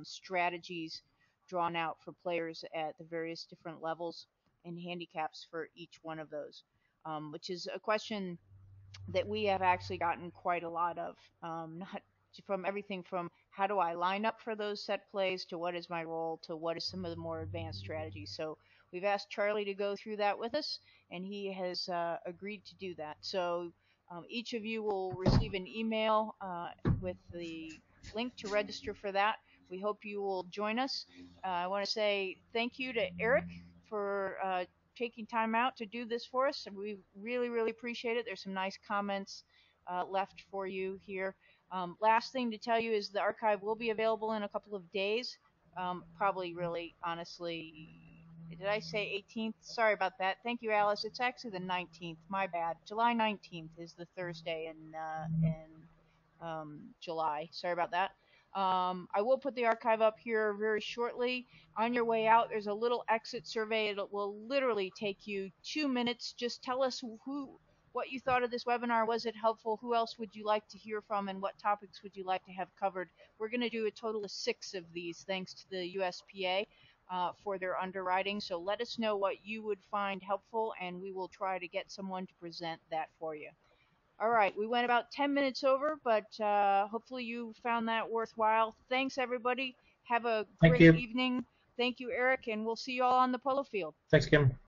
strategies drawn out for players at the various different levels and handicaps for each one of those, which is a question that we have actually gotten quite a lot of. Not from everything from how do I line up for those set plays to what is my role to what is some of the more advanced strategies. So we've asked Charlie to go through that with us, and he has agreed to do that. So each of you will receive an email with the link to register for that. We hope you will join us. I want to say thank you to Erik for taking time out to do this for us. We really, really appreciate it. There's some nice comments left for you here. Last thing to tell you is the archive will be available in a couple of days. Probably, really, honestly, did I say 18th? Sorry about that. Thank you, Alice. It's actually the 19th. My bad. July 19th is the Thursday in July. Sorry about that. I will put the archive up here very shortly. On your way out, there's a little exit survey. It will literally take you 2 minutes. Just tell us what you thought of this webinar. Was it helpful? Who else would you like to hear from, and what topics would you like to have covered? We're going to do a total of 6 of these, thanks to the USPA for their underwriting. So let us know what you would find helpful, and we will try to get someone to present that for you. All right, we went about 10 minutes over, but hopefully you found that worthwhile. Thanks, everybody. Have a great evening. Thank you, Erik, and we'll see you all on the polo field. Thanks, Kim.